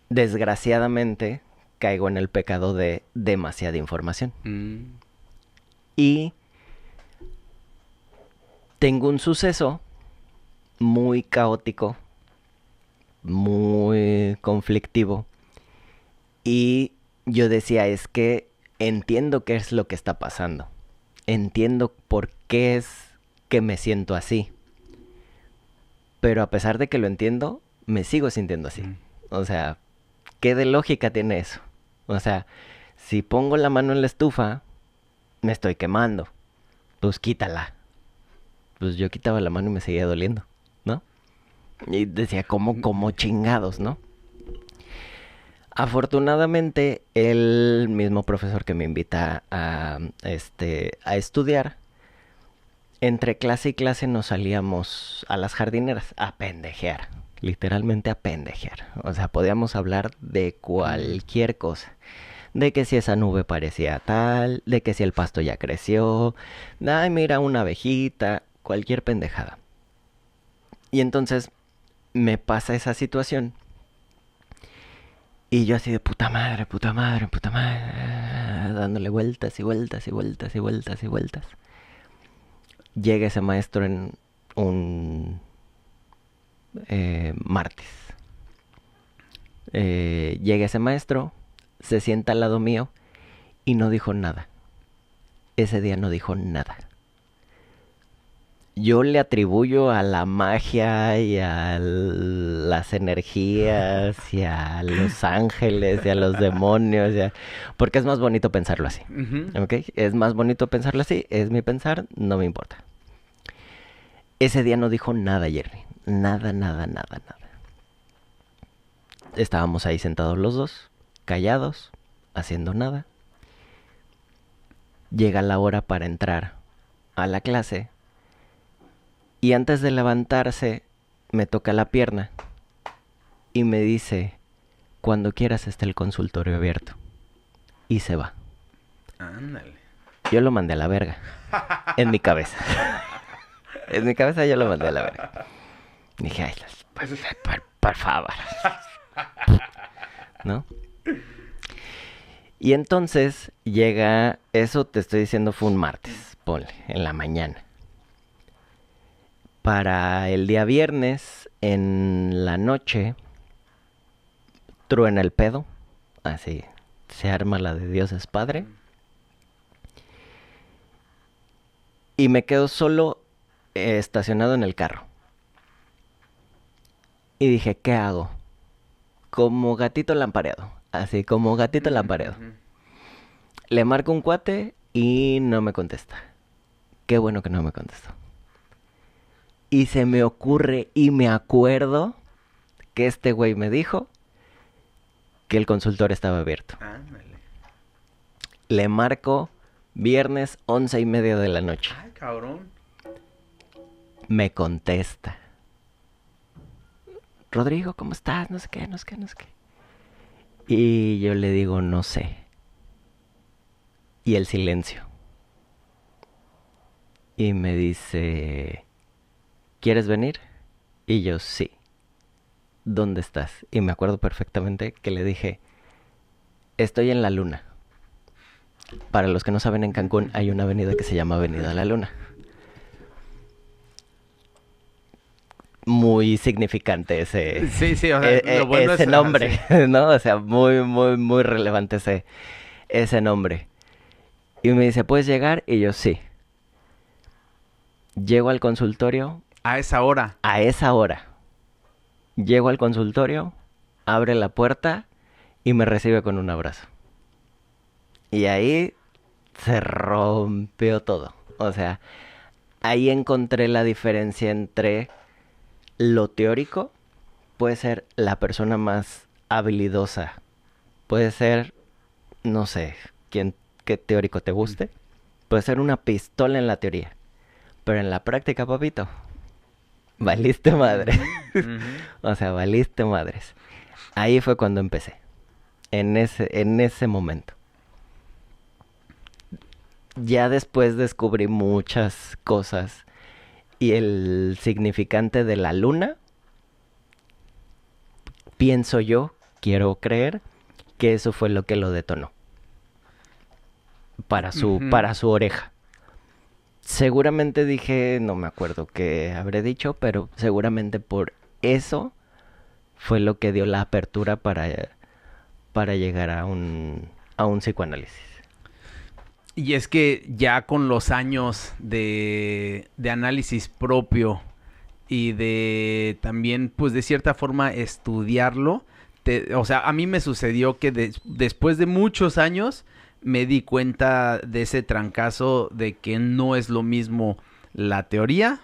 Speaker 2: desgraciadamente, caigo en el pecado de demasiada información.
Speaker 1: Mm.
Speaker 2: Y tengo un suceso muy caótico, muy conflictivo. Y yo decía, es que entiendo qué es lo que está pasando. Entiendo por qué es que me siento así. Pero a pesar de que lo entiendo, me sigo sintiendo así.
Speaker 1: Mm.
Speaker 2: O sea, ¿qué de lógica tiene eso? O sea, si pongo la mano en la estufa, me estoy quemando. Pues quítala. Pues yo quitaba la mano y me seguía doliendo, ¿no? Y decía, ¿cómo chingados, no? Afortunadamente, el mismo profesor que me invita a estudiar, entre clase y clase nos salíamos a las jardineras a pendejear, literalmente a pendejear. O sea, podíamos hablar de
Speaker 1: Mm.
Speaker 2: cualquier cosa. De que si esa nube parecía tal, de que si el pasto ya creció, ay, mira una abejita, cualquier pendejada. Y entonces me pasa esa situación y yo así de puta madre, puta madre, puta madre, dándole vueltas y vueltas y vueltas y vueltas y vueltas. Llega ese maestro en un martes. Llega ese maestro, se sienta al lado mío y no dijo nada. Ese día no dijo nada. yo le atribuyo a la magia y a las energías y a los ángeles y a los demonios, porque es más bonito pensarlo así,
Speaker 1: Ujú.
Speaker 2: ¿ok? Es más bonito pensarlo así, es mi pensar, no me importa. Ese día no dijo nada, Jerry, nada, nada, nada, nada. Estábamos ahí sentados los dos, callados, haciendo nada. Llega la hora para entrar a la clase y antes de levantarse me toca la pierna y me dice, cuando quieras está el consultorio abierto. Y se va.
Speaker 1: Ándale.
Speaker 2: Yo lo mandé a la verga. En mi cabeza. En mi cabeza yo lo mandé a la verga. Dije, ay, por favor. ¿No? Y entonces llega, eso te estoy diciendo fue un martes, ponle, en la mañana. Para el día viernes, en la noche, truena el pedo, así, se arma la de Dios es Padre. Y me quedo solo estacionado en el carro. Y dije, ¿qué hago? Como gatito lampareado, así como gatito lampareado.
Speaker 1: Ujú.
Speaker 2: Le marco un cuate y no me contesta. Qué bueno que no me contestó. Y se me ocurre y me acuerdo que este güey me dijo que el consultorio estaba abierto.
Speaker 1: Ándale.
Speaker 2: Le marco viernes 11:30 de la noche.
Speaker 1: Ay, cabrón.
Speaker 2: Me contesta. Rodrigo, ¿cómo estás? No sé qué, no sé qué, no sé qué. Y yo le digo, no sé. Y el silencio. Y me dice, ¿quieres venir? Y yo, sí. ¿Dónde estás? Y me acuerdo perfectamente que le dije, estoy en la Luna. Para los que no saben, en Cancún hay una avenida que se llama Avenida La Luna. Muy significante ese,
Speaker 1: Sí, sí, o sea, lo bueno
Speaker 2: ese
Speaker 1: es
Speaker 2: nombre,
Speaker 1: así.
Speaker 2: ¿no? O sea, muy, muy, muy relevante ese nombre. Y me dice, ¿puedes llegar? Y yo, sí. Llego al consultorio
Speaker 1: A esa hora.
Speaker 2: a esa hora. Llego al consultorio, abre la puerta y me recibe con un abrazo. Y ahí se rompió todo. O sea, ahí encontré la diferencia entre lo teórico, puede ser la persona más habilidosa, puede ser, no sé, qué teórico te guste, puede ser una pistola en la teoría, pero en la práctica, papito, valiste madre.
Speaker 1: Ujú, ujú.
Speaker 2: O sea, valiste madres. Ahí fue cuando empecé, en ese momento. Ya después descubrí muchas cosas y el significante de la luna, pienso yo, quiero creer, que eso fue lo que lo detonó para su,
Speaker 1: Ujú.
Speaker 2: para su oreja. Seguramente dije, no me acuerdo qué habré dicho, pero seguramente por eso fue lo que dio la apertura para llegar a un psicoanálisis.
Speaker 1: Y es que ya con los años de análisis propio y de también, pues de cierta forma, estudiarlo, o sea, a mí me sucedió que después de muchos años me di cuenta de ese trancazo de que no es lo mismo la teoría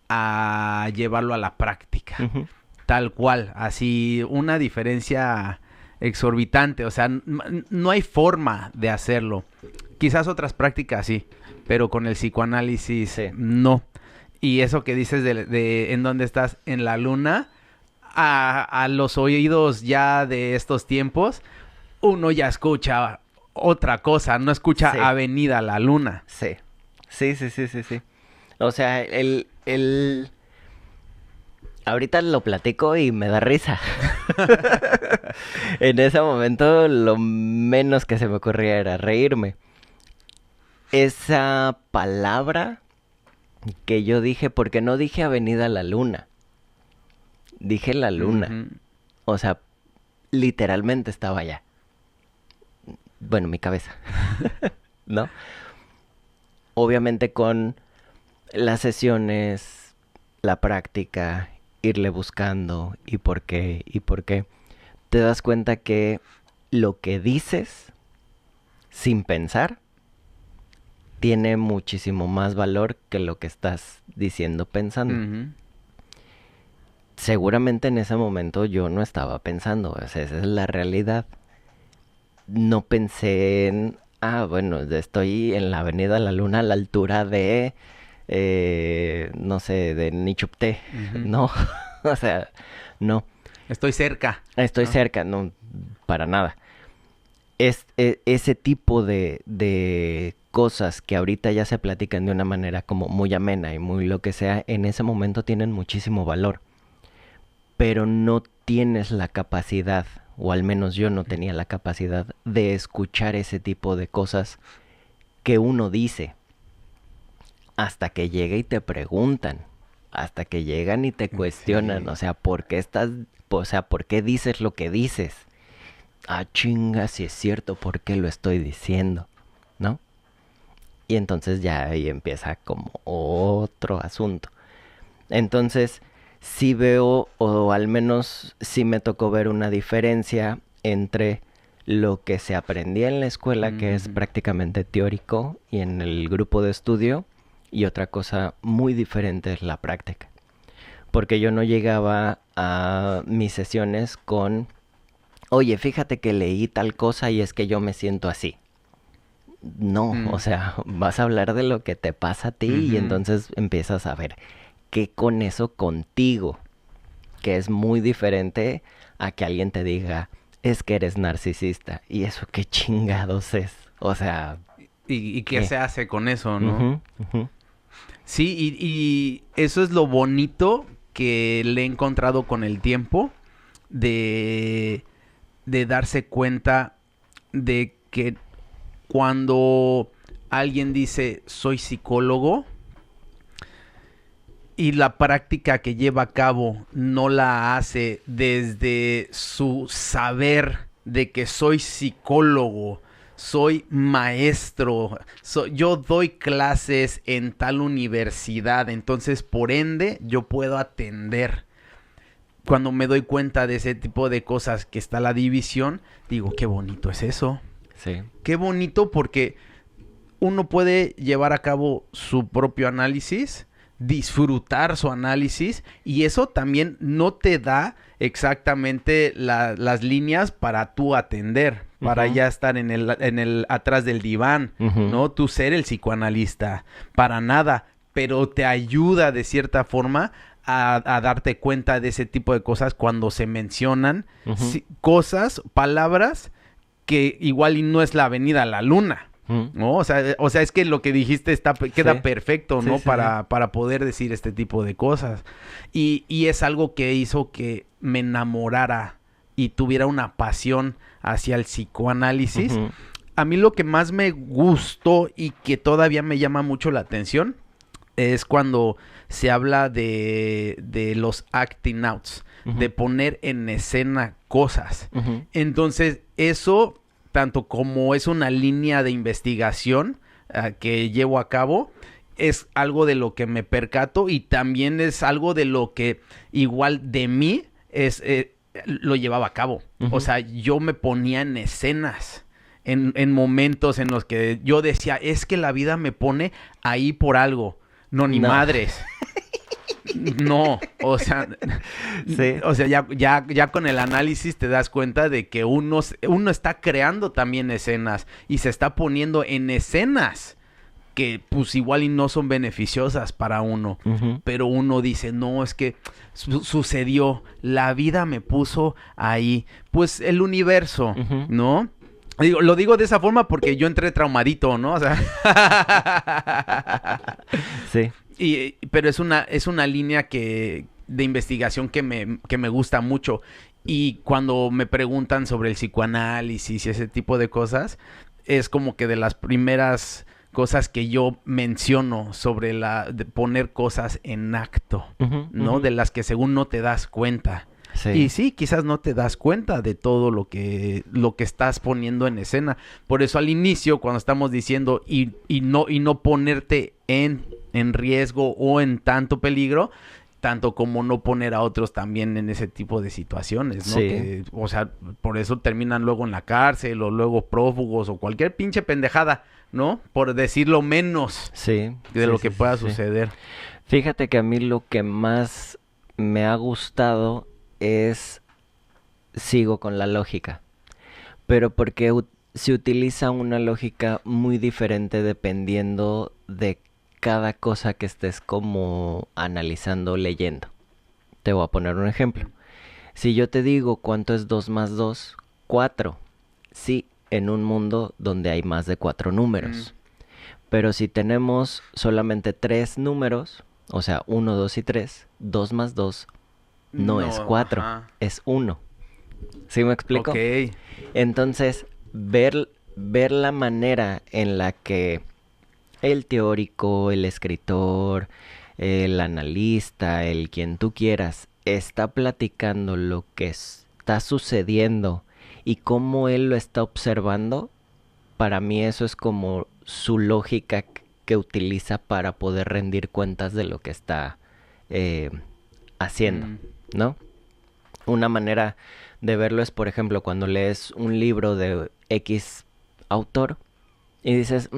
Speaker 1: a llevarlo a la práctica.
Speaker 2: Ujú.
Speaker 1: Tal cual, así una diferencia exorbitante, o sea, no hay forma de hacerlo. Quizás otras prácticas sí, pero con el psicoanálisis
Speaker 2: Sí,
Speaker 1: no. Y eso que dices de en dónde estás en la luna, a los oídos ya de estos tiempos, uno ya escucha otra cosa, no escucha
Speaker 2: sí,
Speaker 1: Avenida la Luna.
Speaker 2: sí. Sí, sí, sí, sí, sí. O sea, ahorita lo platico y me da risa. En ese momento lo menos que se me ocurría era reírme. Esa palabra que yo dije, porque no dije Avenida La Luna, dije La Luna.
Speaker 1: Ujú.
Speaker 2: O sea, literalmente estaba allá. Bueno, mi cabeza, ¿no? Obviamente con las sesiones, la práctica, irle buscando y por qué, te das cuenta que lo que dices sin pensar tiene muchísimo más valor que lo que estás diciendo pensando.
Speaker 1: Ujú.
Speaker 2: Seguramente en ese momento yo no estaba pensando, o sea, esa es la realidad. No pensé en, bueno, estoy en la Avenida La Luna a la altura de, no sé, de Nichupté.
Speaker 1: Ujú.
Speaker 2: No, o sea, no,
Speaker 1: Estoy cerca.
Speaker 2: estoy
Speaker 1: ¿No?
Speaker 2: cerca, no, para nada. Ese tipo de cosas que ahorita ya se platican de una manera como muy amena y muy lo que sea, en ese momento tienen muchísimo valor. Pero no tienes la capacidad, o al menos yo no tenía la capacidad de escuchar ese tipo de cosas que uno dice hasta que llega y te preguntan, hasta que llegan y te cuestionan,
Speaker 1: Sí.
Speaker 2: o sea, ¿por qué dices lo que dices? Ah, chinga, si es cierto, ¿por qué lo estoy diciendo? ¿No? Y entonces ya ahí empieza como otro asunto. Entonces, sí veo, o al menos sí me tocó ver una diferencia entre lo que se aprendía en la escuela, que es
Speaker 1: Ujú.
Speaker 2: prácticamente teórico, y en el grupo de estudio, y otra cosa muy diferente es la práctica. Porque yo no llegaba a mis sesiones con, oye, fíjate que leí tal cosa y es que yo me siento así. No, o
Speaker 1: Mm.
Speaker 2: sea, vas a hablar de lo que te pasa a ti y
Speaker 1: Ujú.
Speaker 2: entonces empiezas a ver qué con eso contigo, que es muy diferente a que alguien te diga, es que eres narcisista. ¿Y eso qué chingados es? O sea,
Speaker 1: ¿Y qué
Speaker 2: ¿qué?
Speaker 1: se hace con eso, no?
Speaker 2: Ujú, ujú,
Speaker 1: Sí, y eso es lo bonito que le he encontrado con el tiempo de, de darse cuenta de que cuando alguien dice soy psicólogo y la práctica que lleva a cabo no la hace desde su saber de que soy psicólogo, soy maestro, yo doy clases en tal universidad, entonces por ende yo puedo atender. Cuando me doy cuenta de ese tipo de cosas que está la división, digo, qué bonito es eso.
Speaker 2: sí.
Speaker 1: Qué bonito porque uno puede llevar a cabo su propio análisis, disfrutar su análisis y eso también no te da exactamente las líneas para tú atender, para
Speaker 2: Ujú,
Speaker 1: ya estar en el atrás del diván,
Speaker 2: ujú,
Speaker 1: ¿no? Tú ser el psicoanalista, para nada, pero te ayuda de cierta forma a darte cuenta de ese tipo de cosas cuando se mencionan
Speaker 2: ujú,
Speaker 1: cosas, palabras que igual y no es la avenida La Luna.
Speaker 2: ujú.
Speaker 1: ¿No? O sea, es que lo que dijiste queda
Speaker 2: Sí,
Speaker 1: perfecto,
Speaker 2: sí,
Speaker 1: ¿no?
Speaker 2: sí, sí.
Speaker 1: Para poder decir este tipo de cosas. Y es algo que hizo que me enamorara y tuviera una pasión hacia el psicoanálisis.
Speaker 2: Ujú,
Speaker 1: A mí lo que más me gustó y que todavía me llama mucho la atención es cuando se habla de los acting outs,
Speaker 2: ujú,
Speaker 1: de poner en escena cosas.
Speaker 2: ujú.
Speaker 1: Entonces, eso, tanto como es una línea de investigación que llevo a cabo, es algo de lo que me percato y también es algo de lo que igual de mí lo llevaba a cabo. O
Speaker 2: Ujú.
Speaker 1: sea, yo me ponía en escenas. En momentos en los que yo decía, es que la vida me pone ahí por algo. No, ni
Speaker 2: No,
Speaker 1: madres. No,
Speaker 2: sí.
Speaker 1: o sea, ya con el análisis te das cuenta de que uno está creando también escenas y se está poniendo en escenas que pues igual y no son beneficiosas para uno.
Speaker 2: Ujú,
Speaker 1: Pero uno dice, no, es que sucedió, la vida me puso ahí. Pues el universo,
Speaker 2: ujú.
Speaker 1: ¿no? Lo digo de esa forma porque yo entré traumadito, ¿no? O sea,
Speaker 2: Sí.
Speaker 1: pero es una línea de investigación que me gusta mucho. Y cuando me preguntan sobre el psicoanálisis y ese tipo de cosas, es como que de las primeras cosas que yo menciono sobre de poner cosas en acto,
Speaker 2: Ujú,
Speaker 1: ¿no?
Speaker 2: ujú.
Speaker 1: De las que según no te das cuenta. Y
Speaker 2: Sí.
Speaker 1: sí, quizás no te das cuenta de todo lo que estás poniendo en escena. Por eso al inicio, cuando estamos diciendo y no ponerte en en riesgo o en tanto peligro, tanto como no poner a otros también en ese tipo de situaciones, ¿no?
Speaker 2: Sí.
Speaker 1: Que, o sea, por eso terminan luego en la cárcel o luego prófugos o cualquier pinche pendejada, ¿no? Por decirlo menos
Speaker 2: Sí,
Speaker 1: de
Speaker 2: sí,
Speaker 1: lo
Speaker 2: sí,
Speaker 1: que
Speaker 2: sí,
Speaker 1: pueda
Speaker 2: sí.
Speaker 1: suceder.
Speaker 2: Fíjate que a mí lo que más me ha gustado es, sigo con la lógica, pero porque se utiliza una lógica muy diferente dependiendo de cada cosa que estés como analizando, leyendo. Te voy a poner un ejemplo. Si yo te digo cuánto es 2 más 2, 4. Sí, en un mundo donde hay más de 4
Speaker 1: Mm.
Speaker 2: números. Pero si tenemos solamente 3 números, o sea, 1, 2 y 3, 2 más 2 no es
Speaker 1: No,
Speaker 2: 4,
Speaker 1: ajá.
Speaker 2: es 1. ¿Sí me
Speaker 1: Ok.
Speaker 2: explico? Entonces, ver la manera en la que el teórico, el escritor, el analista, el quien tú quieras, está platicando lo que está sucediendo y cómo él lo está observando, para mí eso es como su lógica que utiliza para poder rendir cuentas de lo que está eh, haciendo,
Speaker 1: Mm.
Speaker 2: ¿no? Una manera de verlo es, por ejemplo, cuando lees un libro de X autor y dices,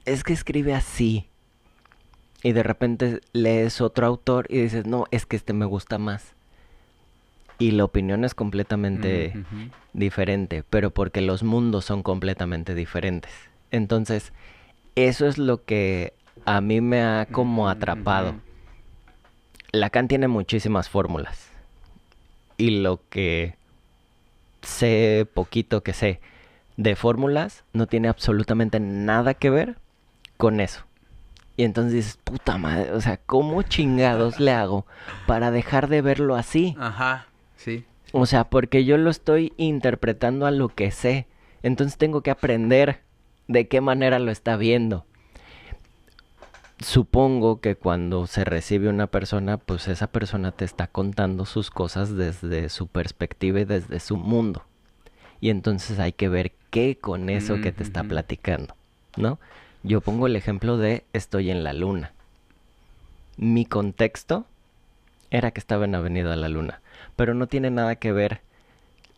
Speaker 2: es que escribe así. Y de repente lees otro autor y dices, no, es que este me gusta más. Y la opinión es completamente
Speaker 1: Ujú.
Speaker 2: diferente, pero porque los mundos son completamente diferentes. Entonces, eso es lo que a mí me ha como atrapado.
Speaker 1: Ujú.
Speaker 2: Lacan tiene muchísimas fórmulas. Y lo que sé, poquito que sé, de fórmulas, no tiene absolutamente nada que ver con eso. Y entonces dices, puta madre, o sea, ¿cómo chingados le hago para dejar de verlo así?
Speaker 1: Ajá, sí.
Speaker 2: O sea, porque yo lo estoy interpretando a lo que sé. Entonces tengo que aprender de qué manera lo está viendo. Supongo que cuando se recibe una persona, pues esa persona te está contando sus cosas desde su perspectiva y desde su mundo. Y entonces hay que ver qué con eso que te está
Speaker 1: Ujú.
Speaker 2: platicando, ¿no? Yo pongo el ejemplo de estoy en la luna. Mi contexto era que estaba en Avenida La Luna, pero no tiene nada que ver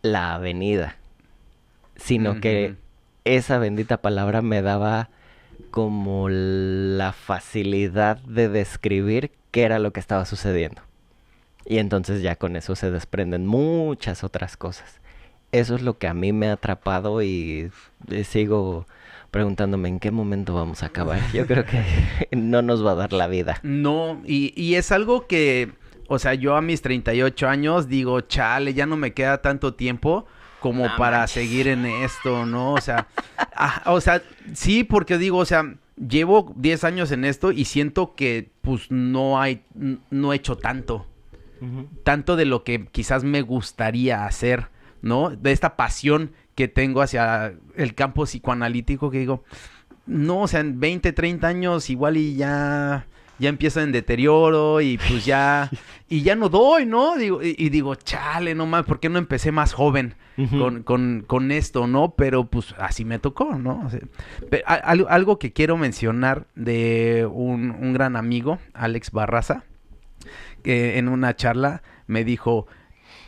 Speaker 2: la avenida, sino que
Speaker 1: Ujú.
Speaker 2: esa bendita palabra me daba como la facilidad de describir qué era lo que estaba sucediendo. Y entonces ya con eso se desprenden muchas otras cosas. Eso es lo que a mí me ha atrapado y sigo preguntándome en qué momento vamos a acabar. Yo creo que no nos va a dar la vida.
Speaker 1: No, y es algo que, o sea, yo a mis 38 años digo, chale, ya no me queda tanto tiempo como
Speaker 2: No
Speaker 1: para
Speaker 2: manches.
Speaker 1: seguir en esto, ¿no? O sea, sí, porque digo, o sea, llevo 10 años en esto y siento que pues no he hecho
Speaker 2: Ujú.
Speaker 1: tanto de lo que quizás me gustaría hacer, ¿no? De esta pasión que tengo hacia el campo psicoanalítico que digo, no, o sea, en 20, 30 años igual y ya empiezo en deterioro y pues y ya no doy, ¿no? Y digo, chale, no mames, ¿por qué no empecé más joven
Speaker 2: Ujú.
Speaker 1: con esto, ¿no? Pero pues así me tocó, ¿no? O sea, algo que quiero mencionar de un gran amigo, Alex Barraza, que en una charla me dijo,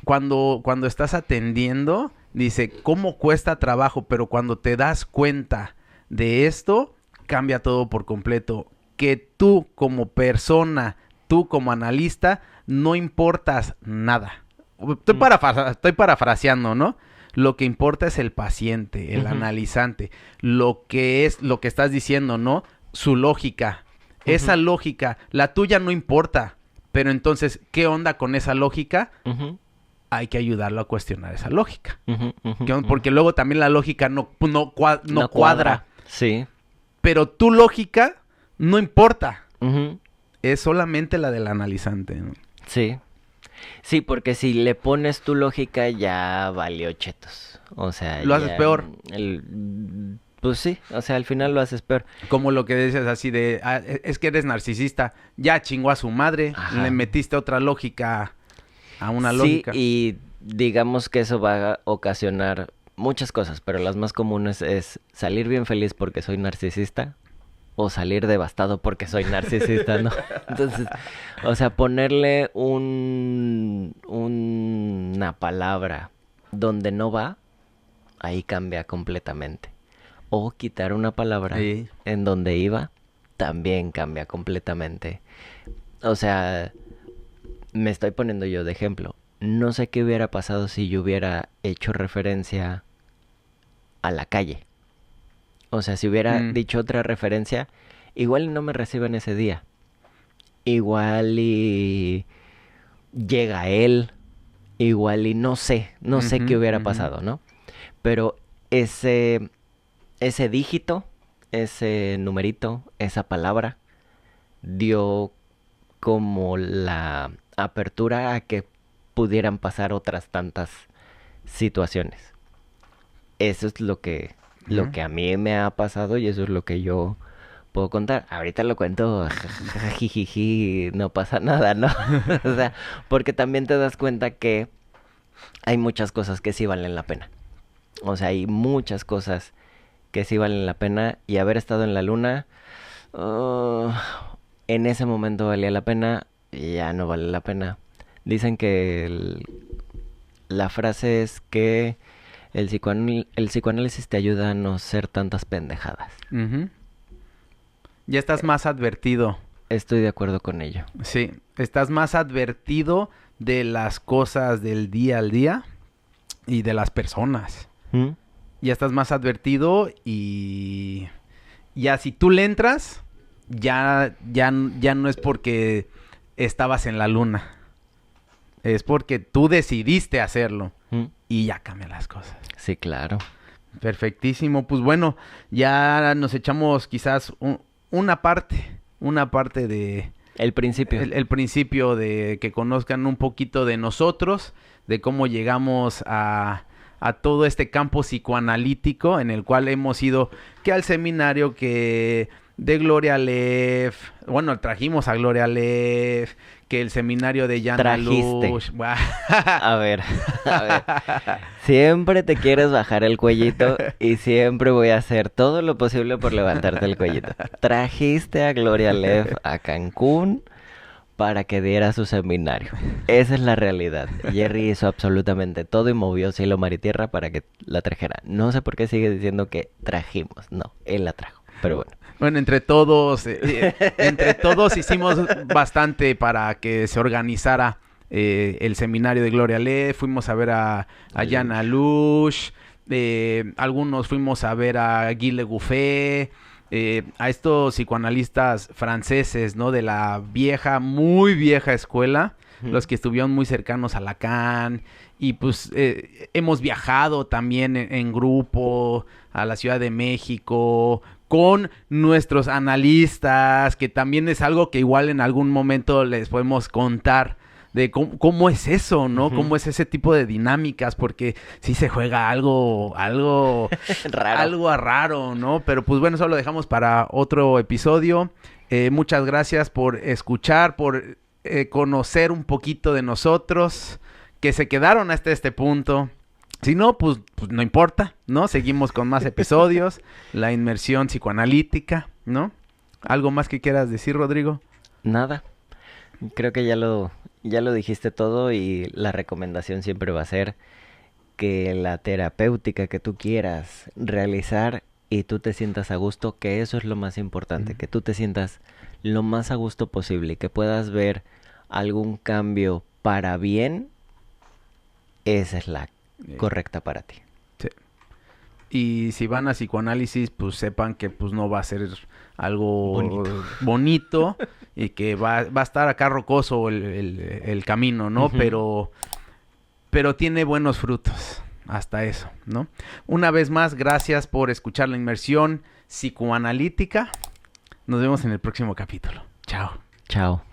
Speaker 1: cuando estás atendiendo, dice, ¿cómo cuesta trabajo? Pero cuando te das cuenta de esto, cambia todo por completo. Que tú como persona, tú como analista, no importas nada.
Speaker 2: Mm.
Speaker 1: Estoy parafraseando, ¿no? Lo que importa es el paciente, el
Speaker 2: Ujú.
Speaker 1: analizante, lo que es lo que estás diciendo, ¿no? Su lógica. Esa
Speaker 2: Ujú.
Speaker 1: lógica, la tuya no importa. Pero entonces, ¿qué onda con esa lógica?
Speaker 2: Ujú.
Speaker 1: Hay que ayudarlo a cuestionar esa lógica.
Speaker 2: Ujú. Ujú. Ujú.
Speaker 1: Porque luego también la lógica no
Speaker 2: No
Speaker 1: cuadra.
Speaker 2: cuadra. Sí.
Speaker 1: Pero tu lógica no importa.
Speaker 2: Ujú.
Speaker 1: Es solamente la del analizante, ¿no?
Speaker 2: Sí. Sí, porque si le pones tu lógica ya valió chetos. O sea,
Speaker 1: Lo haces
Speaker 2: ya
Speaker 1: peor.
Speaker 2: pues sí, o sea, al final lo haces peor.
Speaker 1: Como lo que dices así de, es que eres narcisista. Ya chingó a su madre. Le
Speaker 2: Ajá.
Speaker 1: metiste otra lógica a una
Speaker 2: Sí,
Speaker 1: lógica.
Speaker 2: y digamos que eso va a ocasionar muchas cosas, pero las más comunes es salir bien feliz porque soy narcisista o salir devastado porque soy narcisista, ¿no? Entonces, o sea, ponerle una palabra donde no va, ahí cambia completamente. O quitar una palabra
Speaker 1: Sí.
Speaker 2: en donde iba, también cambia completamente. O sea, me estoy poniendo yo de ejemplo. No sé qué hubiera pasado si yo hubiera hecho referencia a la calle. O sea, si hubiera dicho otra referencia, igual no me reciben ese día. Igual y llega él, igual y no sé qué hubiera pasado, ¿no? Pero ese dígito, ese numerito, esa palabra, dio como la apertura a que pudieran pasar otras tantas situaciones. Eso es lo que a mí me ha pasado y eso es lo que yo puedo contar. Ahorita lo cuento, jijiji, no pasa nada, ¿no? O sea, porque también te das cuenta que hay muchas cosas que sí valen la pena. O sea, hay muchas cosas que sí valen la pena y haber estado en la luna, en ese momento valía la pena y ya no vale la pena. Dicen que la frase es que el psicoanálisis te ayuda a no ser tantas pendejadas.
Speaker 1: Ya estás más advertido.
Speaker 2: Estoy de acuerdo con ello.
Speaker 1: Sí, estás más advertido de las cosas del día al día y de las personas. Ya estás más advertido y ya si tú le entras, ya no es porque estabas en la luna. Es porque tú decidiste hacerlo. Y ya cambian las cosas.
Speaker 2: Sí, claro.
Speaker 1: Perfectísimo. Pues bueno, ya nos echamos quizás una parte de...
Speaker 2: El principio.
Speaker 1: El principio de que conozcan un poquito de nosotros, de cómo llegamos a todo este campo psicoanalítico en el cual hemos ido que al seminario que de Gloria Leff, bueno, trajimos a Gloria Leff, que el seminario de Jan Alush.
Speaker 2: A ver. Siempre te quieres bajar el cuellito y siempre voy a hacer todo lo posible por levantarte el cuellito. Trajiste a Gloria Leff a Cancún para que diera su seminario. Esa es la realidad. Jerry hizo absolutamente todo y movió cielo, mar y tierra para que la trajera. No sé por qué sigue diciendo que trajimos. No, él la trajo. Pero bueno.
Speaker 1: Bueno, entre todos hicimos bastante para que se organizara el seminario de Gloria Leff. Fuimos a ver a Jan Alush, algunos fuimos a ver a Guy Legouffé, a estos psicoanalistas franceses, ¿no? De la muy vieja escuela, los que estuvieron muy cercanos a Lacan. Y pues hemos viajado también en grupo a la Ciudad de México con nuestros analistas, que también es algo que igual en algún momento les podemos contar de cómo es eso, ¿no? Cómo es ese tipo de dinámicas, porque sí se juega algo
Speaker 2: raro.
Speaker 1: Algo raro, ¿no? Pero pues bueno, eso lo dejamos para otro episodio. Muchas gracias por escuchar, por conocer un poquito de nosotros, que se quedaron hasta este punto. Si no, pues no importa, ¿no? Seguimos con más episodios, la inmersión psicoanalítica, ¿no? ¿Algo más que quieras decir, Rodrigo?
Speaker 2: Nada. Creo que ya lo dijiste todo y la recomendación siempre va a ser que la terapéutica que tú quieras realizar y tú te sientas a gusto, que eso es lo más importante, que tú te sientas lo más a gusto posible y que puedas ver algún cambio para bien, esa es la correcta para ti.
Speaker 1: Sí. Y si van a psicoanálisis, pues sepan que pues no va a ser algo bonito y que va a estar acá rocoso el camino, ¿no? Pero tiene buenos frutos, hasta eso, ¿no? Una vez más, gracias por escuchar la inmersión psicoanalítica. Nos vemos en el próximo capítulo. Chao.
Speaker 2: Chao.